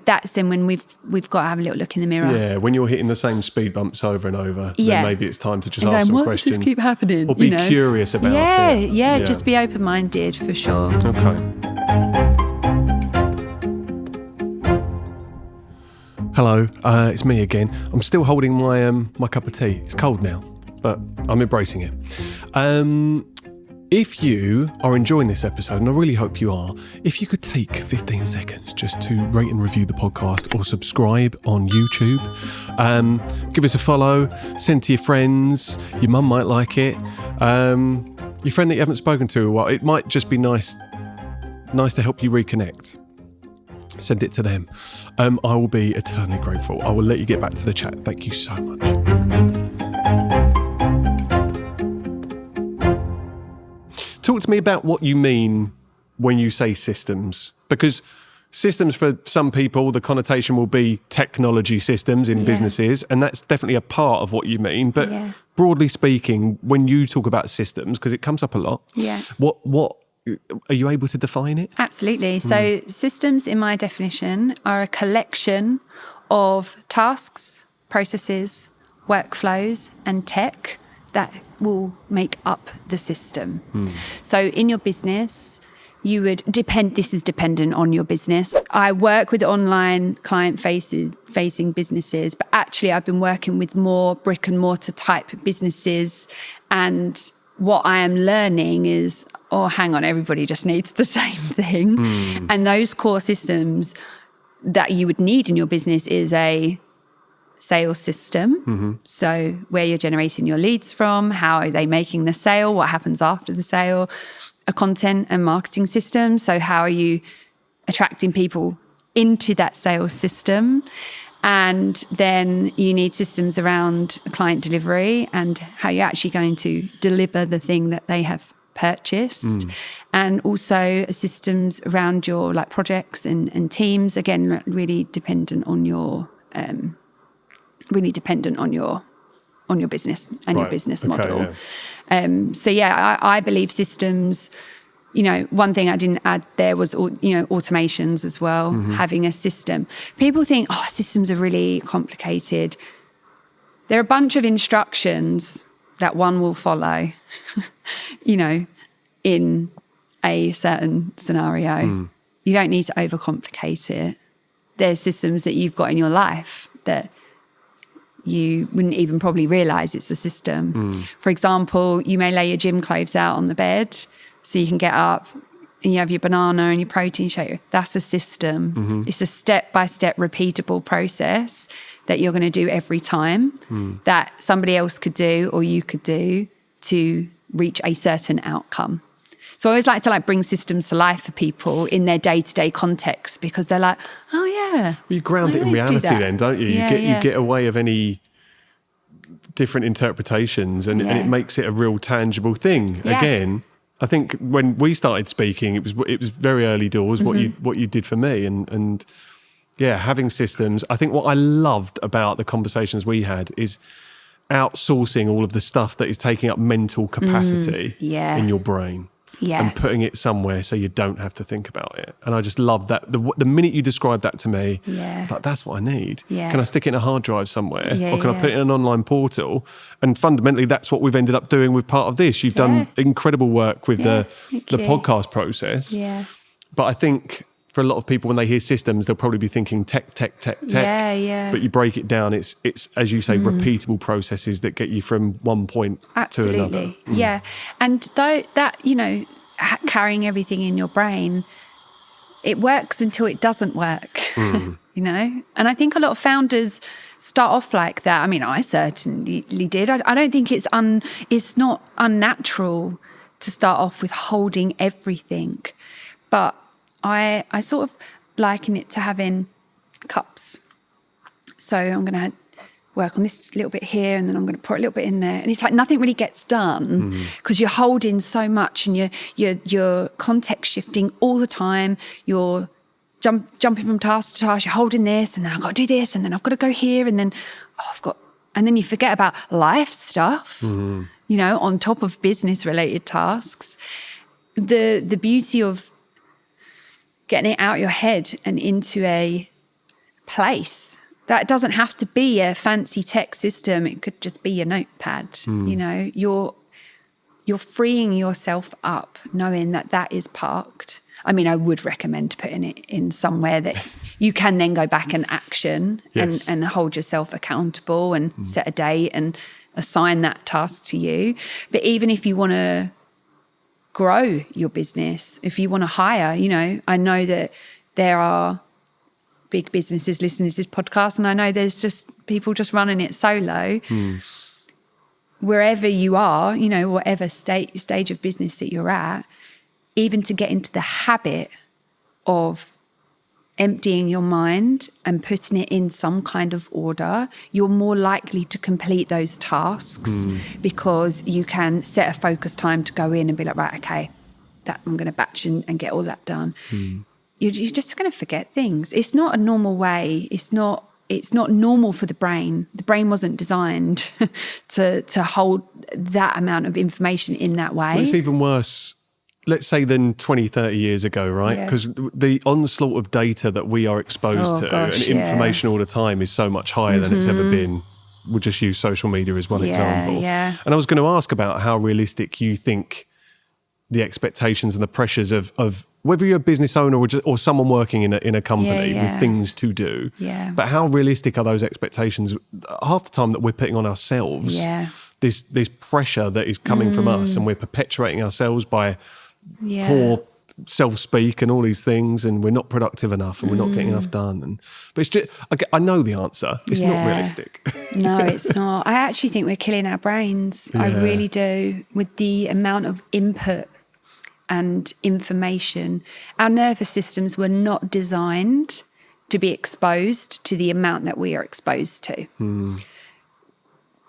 that's then when we've got to have a little look in the mirror. Yeah, when you're hitting the same speed bumps over and over, then maybe it's time to just ask some questions. Why does this keep happening? Or be curious about it. Yeah, just be open-minded for sure. Okay. Hello, it's me again. I'm still holding my cup of tea. It's cold now, but I'm embracing it. If you are enjoying this episode, and I really hope you are, if you could take 15 seconds just to rate and review the podcast or subscribe on YouTube, give us a follow, send it to your friends, your mum might like it, your friend that you haven't spoken to in a while, it might just be nice to help you reconnect. Send it to them. I will be eternally grateful. I will let you get back to the chat. Thank you so much. Talk to me about what you mean when you say systems, because systems for some people, the connotation will be technology systems in businesses, and that's definitely a part of what you mean. But broadly speaking, when you talk about systems, because it comes up a lot, what are you able to define it? Absolutely. So systems, in my definition, are a collection of tasks, processes, workflows, and tech that will make up the system. So in your business, you would this is dependent on your business. I work with online client-facing businesses, but actually I've been working with more brick and mortar type businesses, and what I am learning is, hang on, everybody just needs the same thing. And those core systems that you would need in your business is a sales system. So where you're generating your leads from, how are they making the sale, what happens after the sale, a content and marketing system. So how are you attracting people into that sales system? And then you need systems around client delivery and how you're actually going to deliver the thing that they have purchased. And also services around your projects and teams. Again, really dependent on your business and your business model. I believe systems. One thing I didn't add there was, automations as well, having a system. People think, systems are really complicated. There are a bunch of instructions that one will follow, in a certain scenario. You don't need to overcomplicate it. There's systems that you've got in your life that you wouldn't even probably realise it's a system. For example, you may lay your gym clothes out on the bed, so you can get up and you have your banana and your protein shake. That's a system. It's a step-by-step repeatable process that you're going to do every time that somebody else could do or you could do to reach a certain outcome. So I always like to bring systems to life for people in their day-to-day context, because they're like, oh yeah. Well, you ground it in reality then, don't you? You get away of any different interpretations and it makes it a real tangible thing. Again, I think when we started speaking, it was very early doors what you did for me, and having systems. I think what I loved about the conversations we had is outsourcing all of the stuff that is taking up mental capacity in your brain. And putting it somewhere so you don't have to think about it. And I just love that. The minute you described that to me, it's like, that's what I need. Can I stick it in a hard drive somewhere? Or can I put it in an online portal? And fundamentally, that's what we've ended up doing with part of this. You've done incredible work with the podcast process. But I think for a lot of people, when they hear systems, they'll probably be thinking tech. Yeah. But you break it down, it's as you say, repeatable processes that get you from one point to another. Yeah. And though that, carrying everything in your brain, it works until it doesn't work, And I think a lot of founders start off like that. I mean, I certainly did. I don't think it's not unnatural to start off with holding everything. But I sort of liken it to having cups. So I'm going to work on this little bit here, and then I'm going to pour a little bit in there. And it's like nothing really gets done because you're holding so much, and you're context shifting all the time. You're jumping from task to task. You're holding this, and then I've got to do this, and then I've got to go here, and then and then you forget about life stuff, on top of business related tasks. The beauty of getting it out your head and into a place that doesn't have to be a fancy tech system. It could just be a notepad. You're freeing yourself up knowing that is parked. I mean, I would recommend putting it in somewhere that you can then go back and action and hold yourself accountable and set a date and assign that task to you. But even if you want to grow your business, if you want to hire, I know that there are big businesses listening to this podcast, and I know there's just people just running it solo. Wherever you are, whatever stage of business that you're at, even to get into the habit of emptying your mind and putting it in some kind of order, you're more likely to complete those tasks because you can set a focus time to go in and be like, right, okay, that I'm going to batch and get all that done. You're just going to forget things. It's not a normal way. It's not normal for the brain. The brain wasn't designed to hold that amount of information in that way. Well, it's even worse, let's say, than 20, 30 years ago, right? Because the onslaught of data that we are exposed to and information all the time is so much higher than it's ever been. We'll just use social media as one example. Yeah. And I was going to ask about how realistic you think the expectations and the pressures of whether you're a business owner or someone working in a company with things to do. Yeah. But how realistic are those expectations half the time that we're putting on ourselves? Yeah. This pressure that is coming from us, and we're perpetuating ourselves by poor self-speak and all these things, and we're not productive enough and we're not getting enough done. But it's just, I know the answer. It's not realistic. No, it's not. I actually think we're killing our brains. I really do. With the amount of input and information, our nervous systems were not designed to be exposed to the amount that we are exposed to.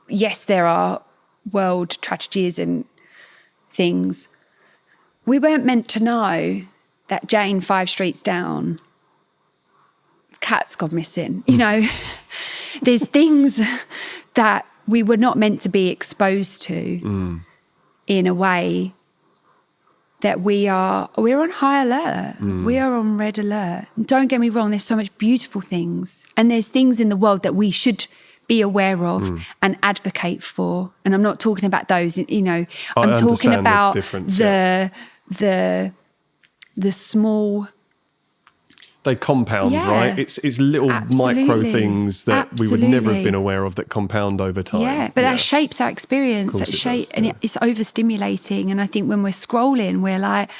Yes, there are world tragedies and things. We weren't meant to know that Jane 5 streets down, cat's gone missing. There's things that we were not meant to be exposed to in a way that we're on high alert. We are on red alert. Don't get me wrong, there's so much beautiful things. And there's things in the world that we should be aware of and advocate for. And I'm not talking about those, I'm talking about the small. They compound, right? It's little micro things that we would never have been aware of that compound over time. Yeah, but that shapes our experience. It's overstimulating. And I think when we're scrolling, we're like,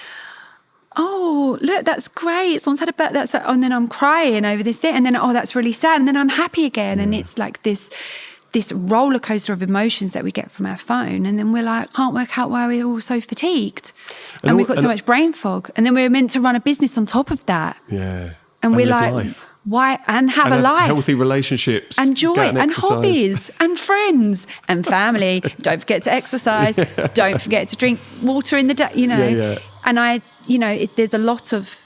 oh, look, that's great. Someone's had a birthday. And then I'm crying over this thing. And then, oh, that's really sad. And then I'm happy again. And it's like this roller coaster of emotions that we get from our phone. And then we're like, can't work out why we're all so fatigued. And we've got so much brain fog. And then we're meant to run a business on top of that. Yeah. And we're like, life. Why? And have a life. Healthy relationships. And joy and hobbies and friends and family. Don't forget to exercise. Don't forget to drink water in the day, And there's a lot of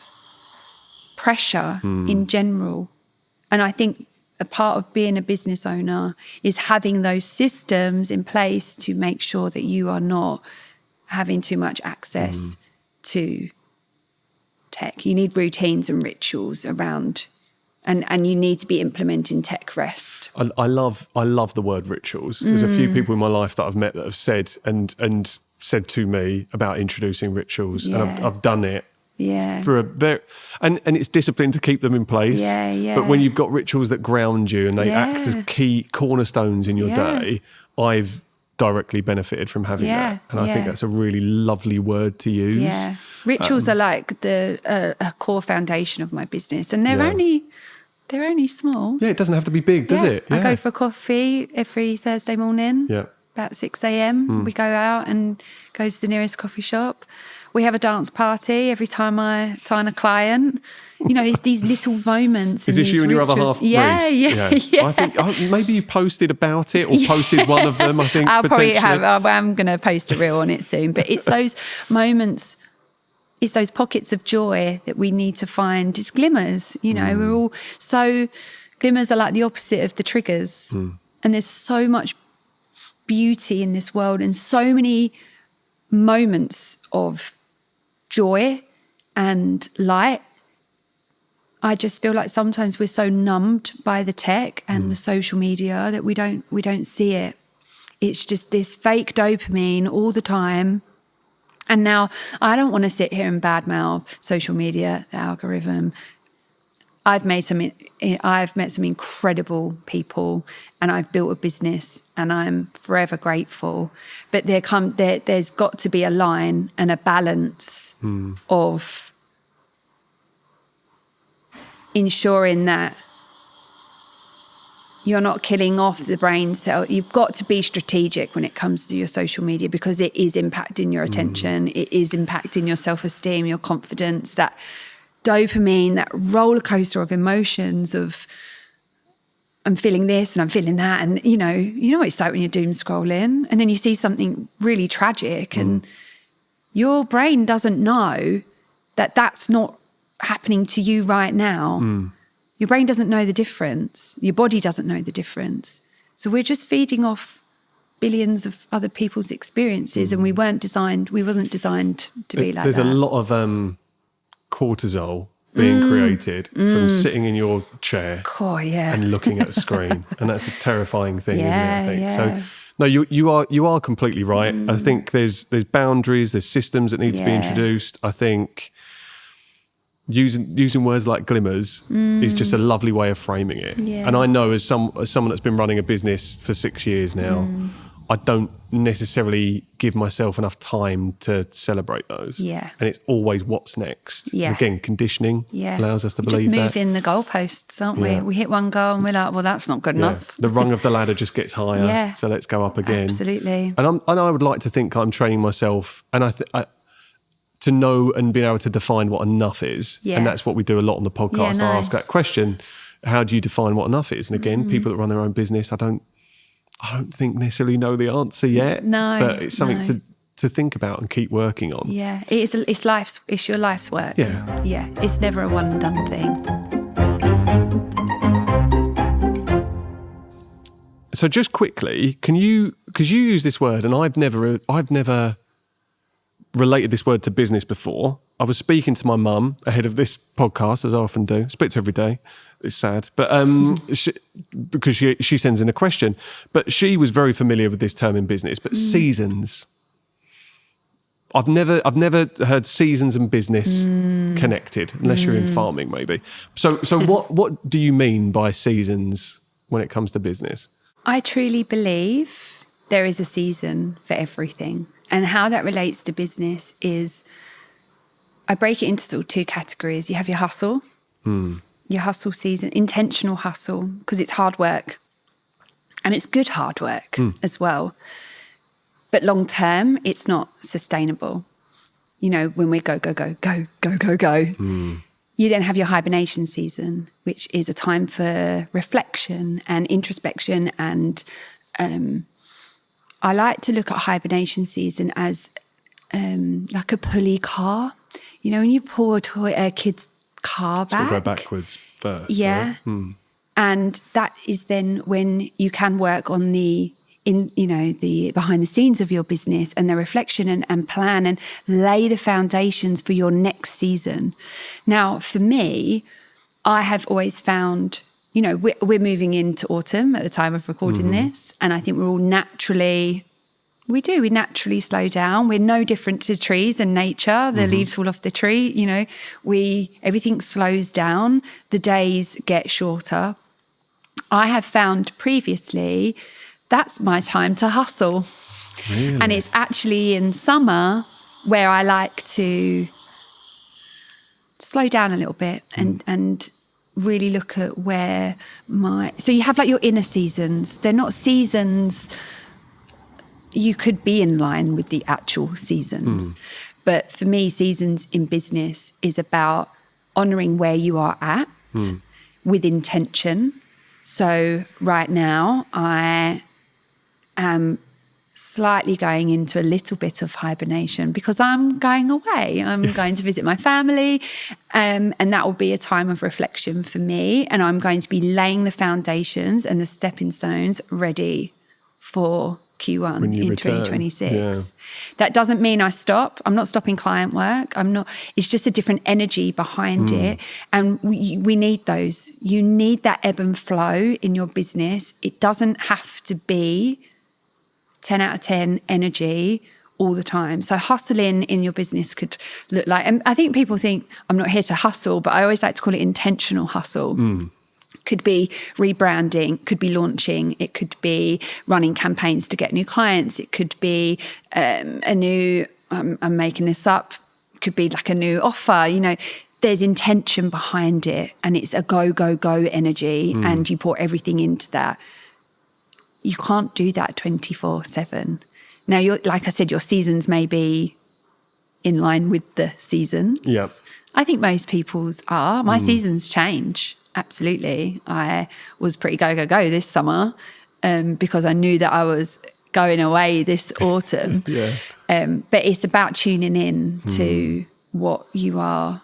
pressure in general. And I think a part of being a business owner is having those systems in place to make sure that you are not having too much access to tech. You need routines and rituals around, and you need to be implementing tech rest. I love the word rituals. There's a few people in my life that I've met that have said and said to me about introducing rituals, and I've done it. Yeah. For a very, and it's discipline to keep them in place. Yeah, yeah. But when you've got rituals that ground you and they act as Yeah. key cornerstones in your Yeah. day, I've directly benefited from having Yeah, that. And I think yeah. that's a really lovely word to use. Yeah. Rituals are like a core foundation of my business, and they're Yeah. only small. Yeah, it doesn't have to be big, does it? Yeah. I go for coffee every Thursday morning. Yeah. About 6 a.m. We go out and go to the nearest coffee shop. We have a dance party every time I sign a client. You know, it's these little moments. Is this you and your other half, Yeah, Reece? yeah. I think maybe you've posted about it or posted one of them, I think, I'll probably potentially. I'm going to post a reel on it soon. But it's those moments, it's those pockets of joy that we need to find. It's glimmers, you know, we're all so, glimmers are like the opposite of the triggers. And there's so much beauty in this world and so many moments of joy and light. I just feel like sometimes we're so numbed by the tech and the social media that we don't see it. It's just this fake dopamine all the time. And now I don't want to sit here and badmouth social media, the algorithm. I've met some incredible people and I've built a business and I'm forever grateful. But there's got to be a line and a balance of ensuring that you're not killing off the brain cell. You've got to be strategic when it comes to your social media because it is impacting your attention. It is impacting your self-esteem, your confidence, that dopamine, that roller coaster of emotions of I'm feeling this and I'm feeling that. And, you know what it's like when you're doom scrolling and then you see something really tragic and your brain doesn't know that that's not happening to you right now. Your brain doesn't know the difference. Your body doesn't know the difference. So we're just feeding off billions of other people's experiences and we wasn't designed to be like There's that. a lot of cortisol being created from sitting in your chair and looking at a screen. And that's a terrifying thing, isn't it? I think. Yeah. So no, you are completely right. I think there's boundaries, there's systems that need to be introduced. I think using words like glimmers is just a lovely way of framing it. Yeah. And I know as someone that's been running a business for 6 years now, I don't necessarily give myself enough time to celebrate those. Yeah. And it's always what's next. Yeah. Again, conditioning allows us to We believe just move that. in the goalposts, aren't Yeah. we? We hit one goal and we're like, well, that's not good enough. The rung of the ladder just gets higher. Yeah. So let's go up again. Absolutely. And I would like to think I'm training myself and to know and be able to define what enough is. Yeah. And that's what we do a lot on the podcast. Yeah, I ask nice. that question, how do you define what enough is? And again, people that run their own business, I don't think necessarily know the answer yet. No, But it's something no. to think about and keep working on. Yeah, it's your life's work. Yeah. Yeah, it's never a one and done thing. So just quickly, because you use this word and I've never related this word to business before. I was speaking to my mum ahead of this podcast, as I often do. I speak to her every day. It's sad, but because she sends in a question. But she was very familiar with this term in business. But seasons, I've never heard seasons and business connected, unless you're in farming, maybe. So what do you mean by seasons when it comes to business? I truly believe there is a season for everything. And how that relates to business is I break it into sort of two categories. You have your hustle, your hustle season, intentional hustle, because it's hard work. And it's good hard work as well. But long term, it's not sustainable. You know, when we go. You then have your hibernation season, which is a time for reflection and introspection. And I like to look at hibernation season as like a pulley car. You know, when you pull a kid's car back. So we'll go backwards first. Yeah. Right? And that is then when you can work on the behind the scenes of your business and the reflection and plan and lay the foundations for your next season. Now, for me, I have always found, you know, we're moving into autumn at the time of recording this. And I think we're all naturally We do. We naturally slow down. We're no different to trees and nature. The leaves fall off the tree. You know, everything slows down. The days get shorter. I have found previously that's my time to hustle. Really? And it's actually in summer where I like to slow down a little bit and really look at where so you have like your inner seasons. They're not seasons. You could be in line with the actual seasons. But for me, seasons in business is about honouring where you are at with intention. So right now I am slightly going into a little bit of hibernation because I'm going away. I'm going to visit my family, and that will be a time of reflection for me. And I'm going to be laying the foundations and the stepping stones ready for Q1 in 2026. Yeah. That doesn't mean I stop. I'm not stopping client work. It's just a different energy behind it. And we need those. You need that ebb and flow in your business. It doesn't have to be 10 out of 10 energy all the time. So hustling in your business could look like, and I think people think I'm not here to hustle, but I always like to call it intentional hustle. Could be rebranding, could be launching, it could be running campaigns to get new clients, it could be a new, I'm making this up, could be like a new offer, you know, there's intention behind it and it's a go, go, go energy and you pour everything into that. You can't do that 24/7. Now, like I said, your seasons may be in line with the seasons. Yep. I think most people's are. My seasons change. Absolutely. I was pretty go, go, go this summer because I knew that I was going away this autumn. Yeah. But it's about tuning in to what you are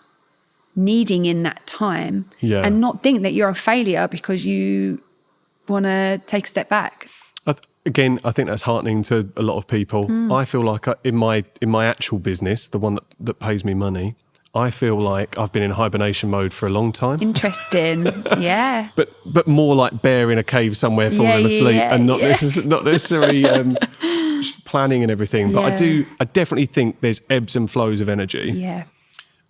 needing in that time and not think that you're a failure because you want to take a step back. Again, I think that's heartening to a lot of people. I feel like in my actual business, the one that pays me money, I feel like I've been in hibernation mode for a long time. Interesting. Yeah. But more like bear in a cave somewhere falling asleep and not necessarily planning and everything. But I definitely think there's ebbs and flows of energy. Yeah.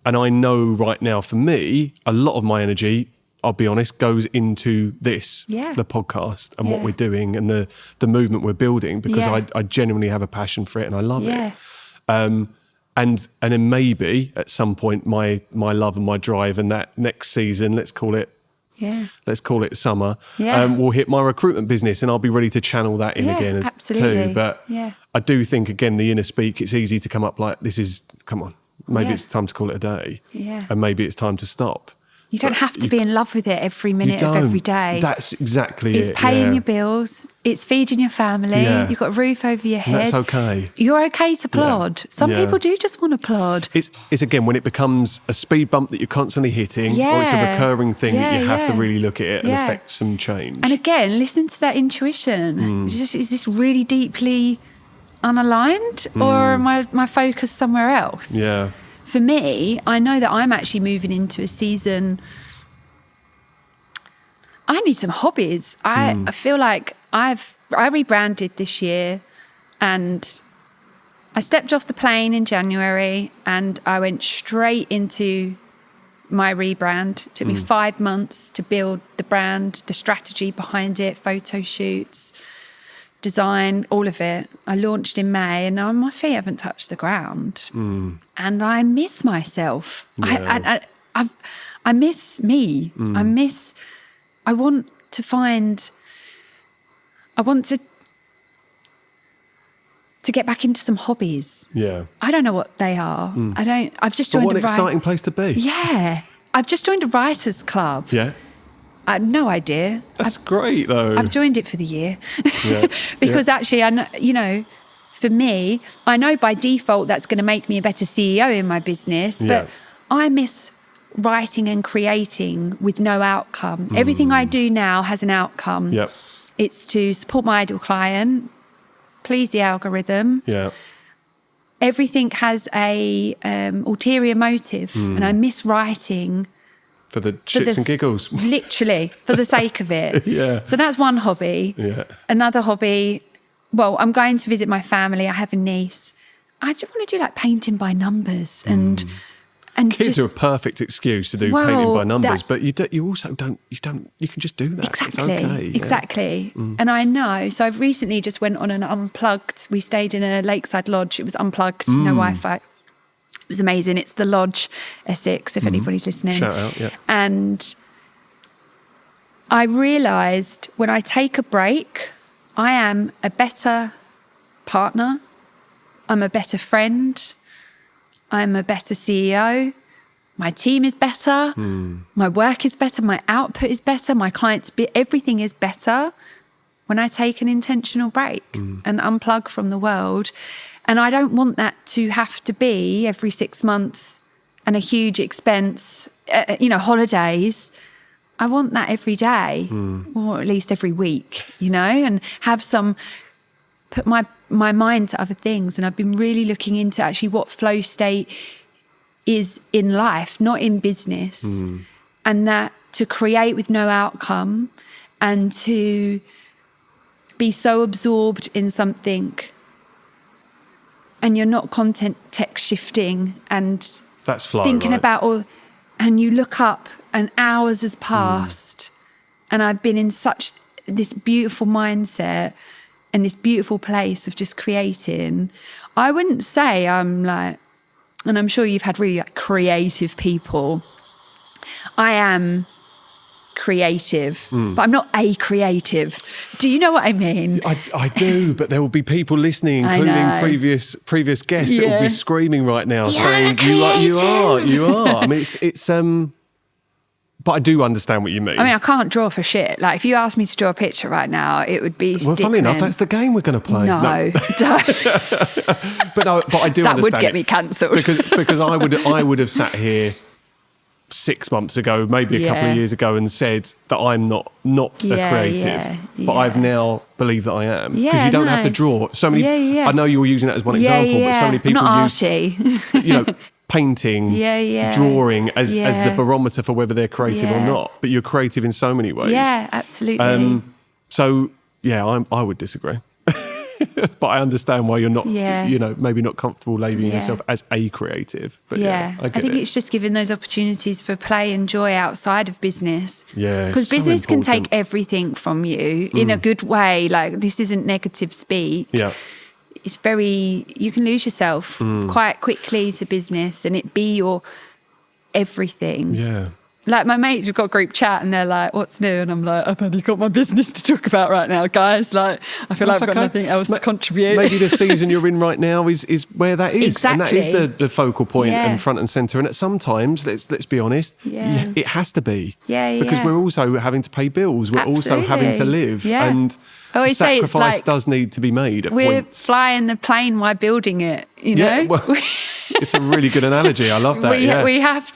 And I know right now for me, a lot of my energy, I'll be honest, goes into this, the podcast and what we're doing and the movement we're building because I genuinely have a passion for it and I love it. And then maybe at some point my love and my drive and that next season, let's call it summer, will hit my recruitment business and I'll be ready to channel that in again too. But I do think, again, the inner speak, it's easy to come up like, come on, maybe it's time to call it a day and maybe it's time to stop. You don't have to be in love with it every minute of every day. That's exactly it. It's paying your bills. It's feeding your family. Yeah. You've got a roof over your head. And that's okay. You're okay to plod. Some people do just want to plod. It's again, when it becomes a speed bump that you're constantly hitting or it's a recurring thing that you have to really look at it and affect some change. And again, listen to that intuition. Is this really deeply unaligned or am my focus somewhere else? Yeah. For me, I know that I'm actually moving into a season. I need some hobbies. I feel like I rebranded this year and I stepped off the plane in January and I went straight into my rebrand. It took me 5 months to build the brand, the strategy behind it, photo shoots, design, all of it. I launched in May and now my feet haven't touched the ground. And I miss myself. Yeah. I miss me. I want to get back into some hobbies. Yeah. I don't know what they are. I've just joined what an exciting place to be. Yeah. I've just joined a writers club. Yeah. I have no idea. That's great, though. I've joined it for the year. Because actually, I know, for me, I know by default that's going to make me a better CEO in my business, but I miss writing and creating with no outcome. Everything I do now has an outcome. Yep. It's to support my ideal client, please the algorithm. Yeah. Everything has a ulterior motive, and I miss writing. For the shits and giggles. Literally, for the sake of it. Yeah. So that's one hobby. Yeah. Another hobby, I'm going to visit my family. I have a niece. I just want to do like painting by numbers and Kids just, are a perfect excuse to do painting by numbers, but you can just do that. Exactly. It's okay. Exactly. And I know. So I've recently just went on an unplugged. We stayed in a lakeside lodge. It was unplugged, no Wi-Fi. It was amazing. It's the Lodge, Essex, if anybody's listening. Shout out, yeah. And I realised when I take a break, I am a better partner. I'm a better friend. I'm a better CEO. My team is better. My work is better. My output is better. My clients, everything is better when I take an intentional break and unplug from the world. And I don't want that to have to be every 6 months and a huge expense, holidays. I want that every day or at least every week, and have put my mind to other things. And I've been really looking into actually what flow state is in life, not in business. And that to create with no outcome and to be so absorbed in something and you're not context shifting and that's flow, thinking right? about and you look up and hours has passed and I've been in such this beautiful mindset and this beautiful place of just creating. I wouldn't say I'm like, and I'm sure you've had really creative people. I am creative, but I'm not a creative. Do you know what I mean? I do, but there will be people listening, including previous guests, that will be screaming right now, saying, "You are." I mean, it's. But I do understand what you mean. I mean, I can't draw for shit. Like, if you asked me to draw a picture right now, it would be. Well, funnily enough, that's the game we're going to play. No, don't. But I do that understand. That would get me cancelled because I would have sat here 6 months ago, maybe a couple of years ago, and said that I'm not a creative, but I've now believed that I am because you don't have to draw. So many. I know you're using that as one example, but so many people use painting, drawing as the barometer for whether they're creative or not. But you're creative in so many ways. Yeah, absolutely. I would disagree. But I understand why you're not, maybe not comfortable labeling yourself as a creative. But I think it's just giving those opportunities for play and joy outside of business. Yeah, because business can take everything from you in a good way. Like, this isn't negative speak. Yeah. It's you can lose yourself quite quickly to business and it be your everything. Yeah. Like, my mates have got a group chat and they're like, what's new? And I'm like, I've only got my business to talk about right now, guys. Like, I feel like I've got nothing else to contribute. Maybe the season you're in right now is where that is. Exactly. And that is the focal point and front and centre. And sometimes, let's be honest, it has to be. Because we're also having to pay bills. We're also having to live. Yeah. And sacrifice does need to be made at we're points. Flying the plane while building it, Yeah, well, it's a really good analogy. I love that. We have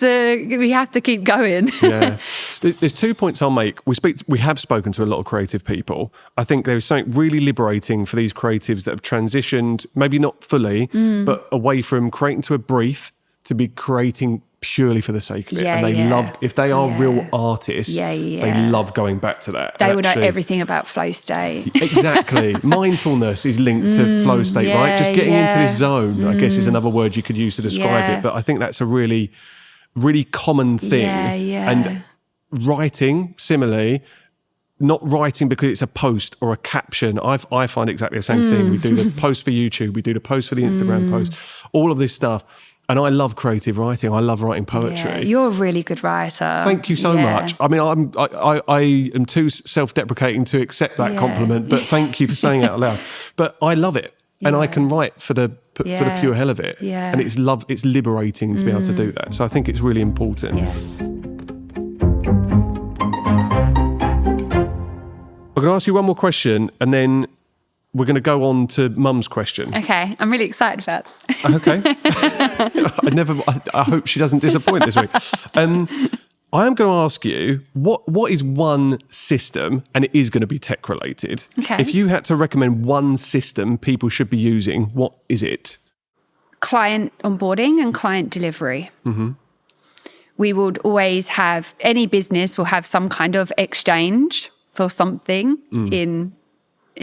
to keep going. Yeah. There's 2 points I'll make. We have spoken to a lot of creative people. I think there is something really liberating for these creatives that have transitioned, maybe not fully, but away from creating to a brief to be creating purely for the sake of it. And they love, if they are real artists, they love going back to that. They will know everything about flow state. Exactly. Mindfulness is linked to flow state, right? Just getting into this zone, I guess, is another word you could use to describe it. But I think that's a really, really common thing. And writing, similarly, not writing because it's a post or a caption. I find exactly the same thing. We do the post for YouTube, we do the post for the Instagram post, all of this stuff. And I love creative writing. I love writing poetry. Yeah, you're a really good writer. Thank you so much. I mean, I am too self-deprecating to accept that compliment, but thank you for saying it out loud. But I love it, and I can write for the pure hell of it. Yeah. And it's liberating to be able to do that. So I think it's really important. Yeah. I'm going to ask you one more question, and then we're going to go on to Mum's question. Okay, I'm really excited for that. Okay. I hope she doesn't disappoint this week. I am going to ask you, what is one system, and it is going to be tech related. Okay. If you had to recommend one system people should be using, what is it? Client onboarding and client delivery. Mm-hmm. We would always have, any business will have some kind of exchange for something in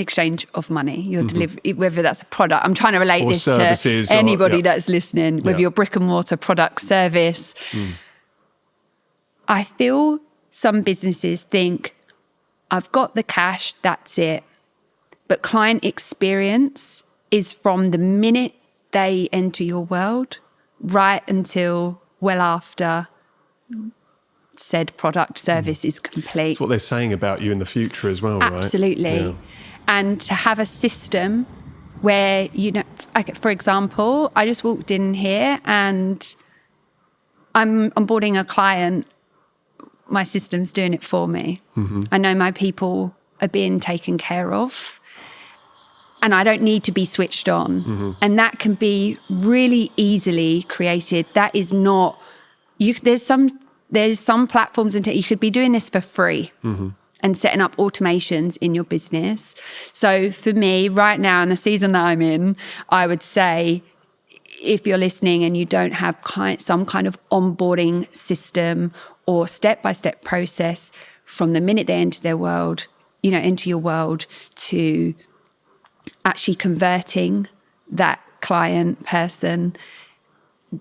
exchange of money. Your delivery, whether that's a product. I'm trying to relate Or this services to anybody or, that's listening, whether you're brick and mortar, product, service. I feel some businesses think, I've got the cash, that's it. But client experience is from the minute they enter your world right until well after said product service is complete. That's what they're saying about you in the future as well, right? Absolutely. Yeah. And to have a system where, for example, I just walked in here and I'm onboarding a client. My system's doing it for me. I know my people are being taken care of and I don't need to be switched on. And that can be really easily created. That is not, there's some platforms and you could be doing this for free and setting up automations in your business. So for me right now in the season that I'm in, I would say, if you're listening and you don't have some kind of onboarding system or step-by-step process from the minute they enter their world, into your world, to actually converting that client person,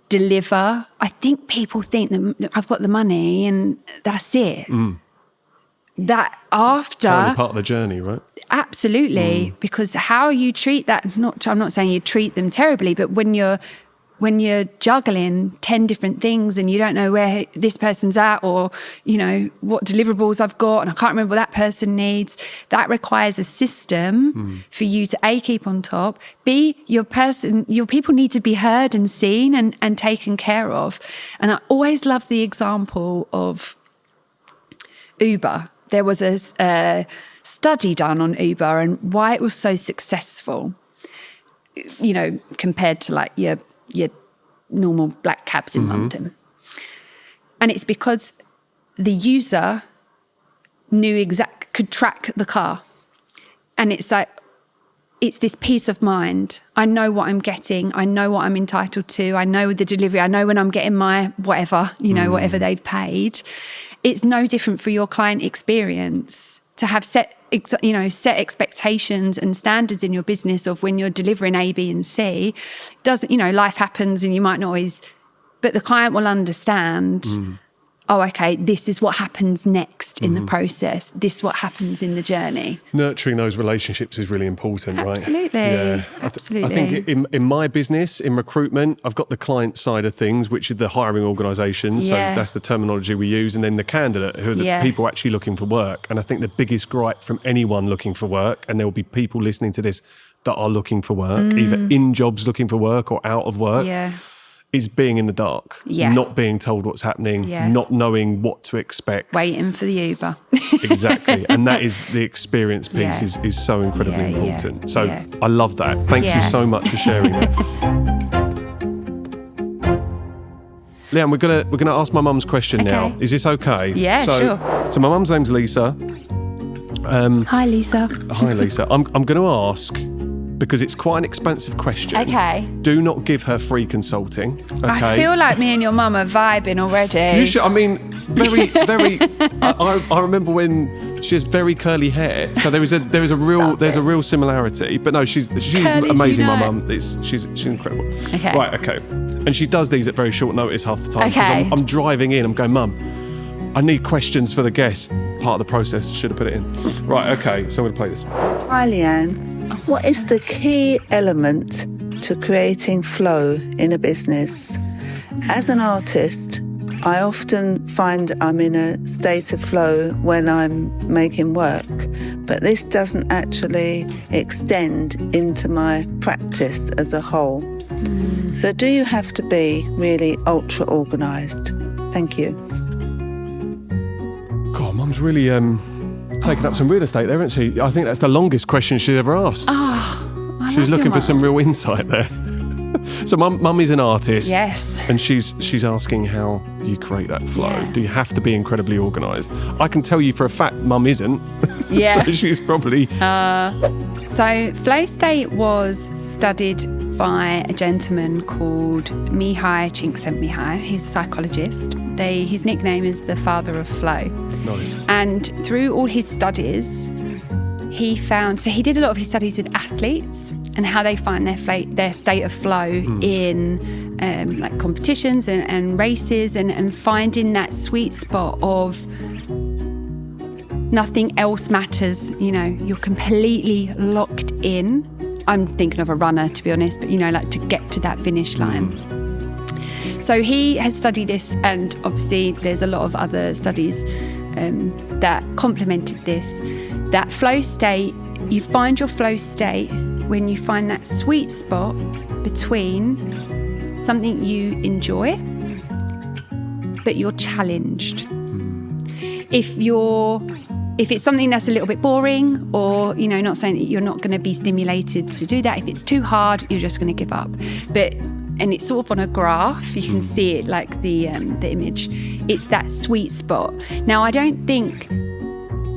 deliver. I think people think that I've got the money and that's it. That after... Totally part of the journey, right? Absolutely. Because how you treat that, I'm not saying you treat them terribly, but when you're juggling 10 different things and you don't know where this person's at or, what deliverables I've got and I can't remember what that person needs, that requires a system for you to A, keep on top, B, your people need to be heard and seen and taken care of. And I always love the example of Uber. There was a study done on Uber and why it was so successful, compared to like your normal black cabs in London. And it's because the user could track the car. And it's like, it's this peace of mind. I know what I'm getting. I know what I'm entitled to. I know the delivery. I know when I'm getting my whatever, whatever they've paid. It's no different for your client experience to have set expectations and standards in your business of when you're delivering A, B, and C. Life happens and you might not always, but the client will understand, oh, okay, this is what happens next in the process. This is what happens in the journey. Nurturing those relationships is really important, right? Absolutely. Yeah. Absolutely. I think in my business, in recruitment, I've got the client side of things, which are the hiring organisations. Yeah. So that's the terminology we use. And then the candidate, who are the people actually looking for work. And I think the biggest gripe from anyone looking for work, and there will be people listening to this that are looking for work, either in jobs looking for work or out of work. Yeah. Is being in the dark, not being told what's happening, not knowing what to expect. Waiting for the Uber. Exactly. And that is the experience piece is so incredibly important. So I love that. Thank you so much for sharing that. Leanne, we're gonna ask my mum's question now. Is this okay? Yeah, sure. So my mum's name's Lisa. Hi, Lisa. Hi, Lisa. I'm going to ask, because it's quite an expensive question. Okay. Do not give her free consulting. Okay. I feel like me and your mum are vibing already. You should. I mean, very. I remember when she has very curly hair, so there's a real similarity. But no, she's Curly, amazing. do you My know? mum, she's incredible. Okay. Right. Okay. And she does these at very short notice half the time. Okay. I'm driving in. I'm going, Mum, I need questions for the guest. Part of the process. Should have put it in. Right. Okay. So I'm going to play this. Hi, Leanne. What is the key element to creating flow in a business? As an artist, I often find I'm in a state of flow when I'm making work, but this doesn't actually extend into my practice as a whole. So do you have to be really ultra organised? Thank you. God, Mum's really taken up some real estate there, hasn't she? I think that's the longest question she's ever asked. Oh, I She was love looking your for some mum. real insight there. So Mum is an artist. Yes. And she's asking how you create that flow. Yeah. Do you have to be incredibly organised? I can tell you for a fact Mum isn't. Yeah. So she's probably... So flow state was studied by a gentleman called Mihai Csikszentmihalyi. He's a psychologist. His nickname is the father of flow. Nice. And through all his studies, he did a lot of his studies with athletes and how they find their state of flow in like competitions and races, and finding that sweet spot of nothing else matters. You're completely locked in. I'm thinking of a runner, to be honest, but like to get to that finish line. So he has studied this, and obviously there's a lot of other studies that complemented this. That flow state, you find your flow state when you find that sweet spot between something you enjoy, but you're challenged. If it's something that's a little bit boring, or, not saying that you're not going to be stimulated to do that. If it's too hard, you're just going to give up. And it's sort of on a graph, you can see it like the image. It's that sweet spot. Now, I don't think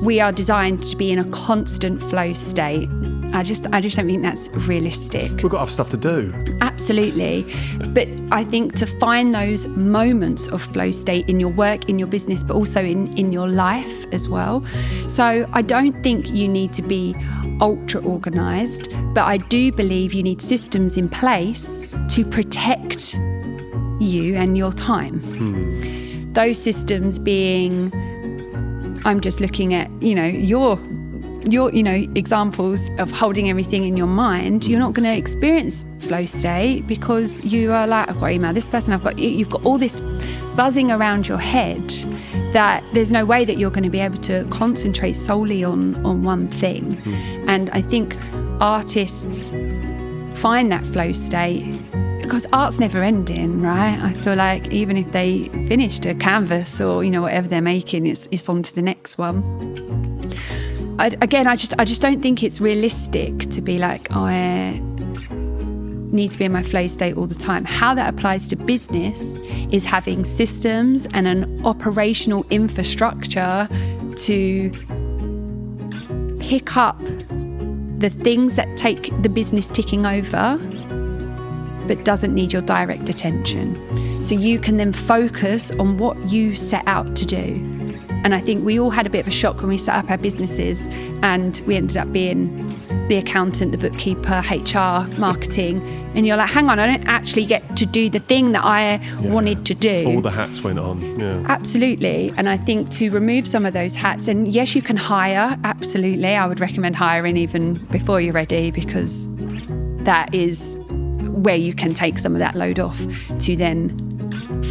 we are designed to be in a constant flow state. I just don't think that's realistic. We've got other stuff to do. Absolutely. But I think to find those moments of flow state in your work, in your business, but also in your life as well. So I don't think you need to be ultra organised, but I do believe you need systems in place to protect you and your time. Those systems being, I'm just looking at, your examples of holding everything in your mind. You're not going to experience flow state because you are like, I've got to email this person, you've got all this buzzing around your head that there's no way that you're going to be able to concentrate solely on one thing. And I think artists find that flow state because art's never ending, right? I feel like even if they finished a canvas or, whatever they're making, it's on to the next one. I just don't think it's realistic to be like, I need to be in my flow state all the time. How that applies to business is having systems and an operational infrastructure to pick up the things that take the business ticking over, but doesn't need your direct attention. So you can then focus on what you set out to do. And I think we all had a bit of a shock when we set up our businesses and we ended up being the accountant, the bookkeeper, HR, marketing. And you're like, hang on, I don't actually get to do the thing that I wanted to do. All the hats went on. Yeah. Absolutely. And I think to remove some of those hats, and yes, you can hire. Absolutely. I would recommend hiring even before you're ready, because that is where you can take some of that load off to then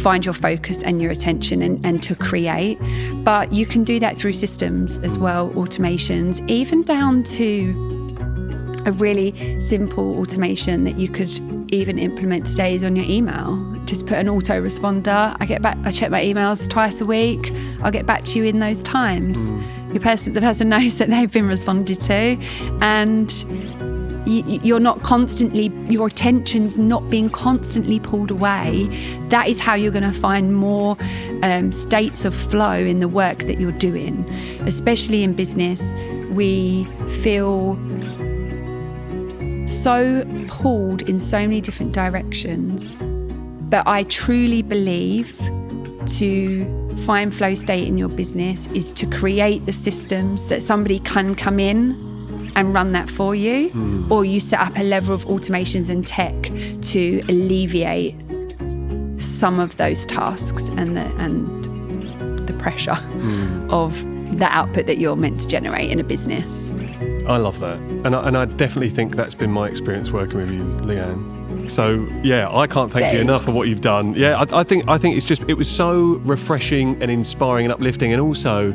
find your focus and your attention and to create. But you can do that through systems as well, automations, even down to a really simple automation that you could even implement today is on your email. Just put an autoresponder. I check my emails twice a week. I'll get back to you in those times. The person knows that they've been responded to, and you're not constantly, your attention's not being constantly pulled away. That is how you're going to find more states of flow in the work that you're doing. Especially in business, we feel so pulled in so many different directions. But I truly believe to find flow state in your business is to create the systems that somebody can come in and run that for you, or you set up a level of automations and tech to alleviate some of those tasks and the pressure of the output that you're meant to generate in a business. I love that, and I definitely think that's been my experience working with you, Leanne. So yeah, I can't thank you enough for what you've done. Yeah, I think it was so refreshing and inspiring and uplifting, and also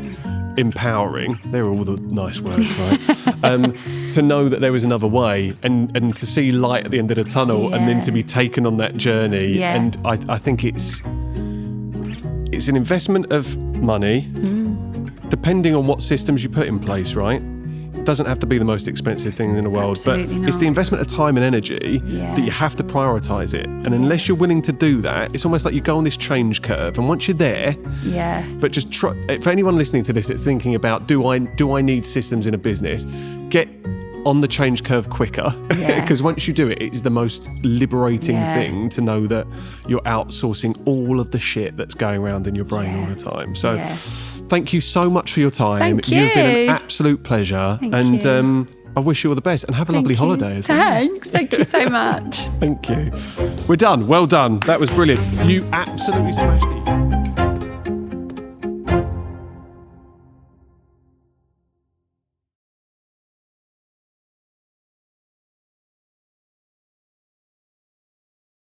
empowering. They're all the nice words, right? To know that there was another way, and to see light at the end of the tunnel, and then to be taken on that journey. Yeah. And I think it's an investment of money, depending on what systems you put in place, right? It doesn't have to be the most expensive thing in the world, Absolutely but it's the investment of time and energy that you have to prioritise it. And unless you're willing to do that, it's almost like you go on this change curve, and once you're there, but just try. For anyone listening to this that's thinking about, do I need systems in a business, get on the change curve quicker, because once you do it, it's the most liberating thing to know that you're outsourcing all of the shit that's going around in your brain all the time. So thank you so much for your time. Thank You've been you. an absolute pleasure. Thank and you. I wish you all the best and have a lovely holiday as well. Thanks. Thank you so much. Thank you. We're done. Well done. That was brilliant. You absolutely smashed it.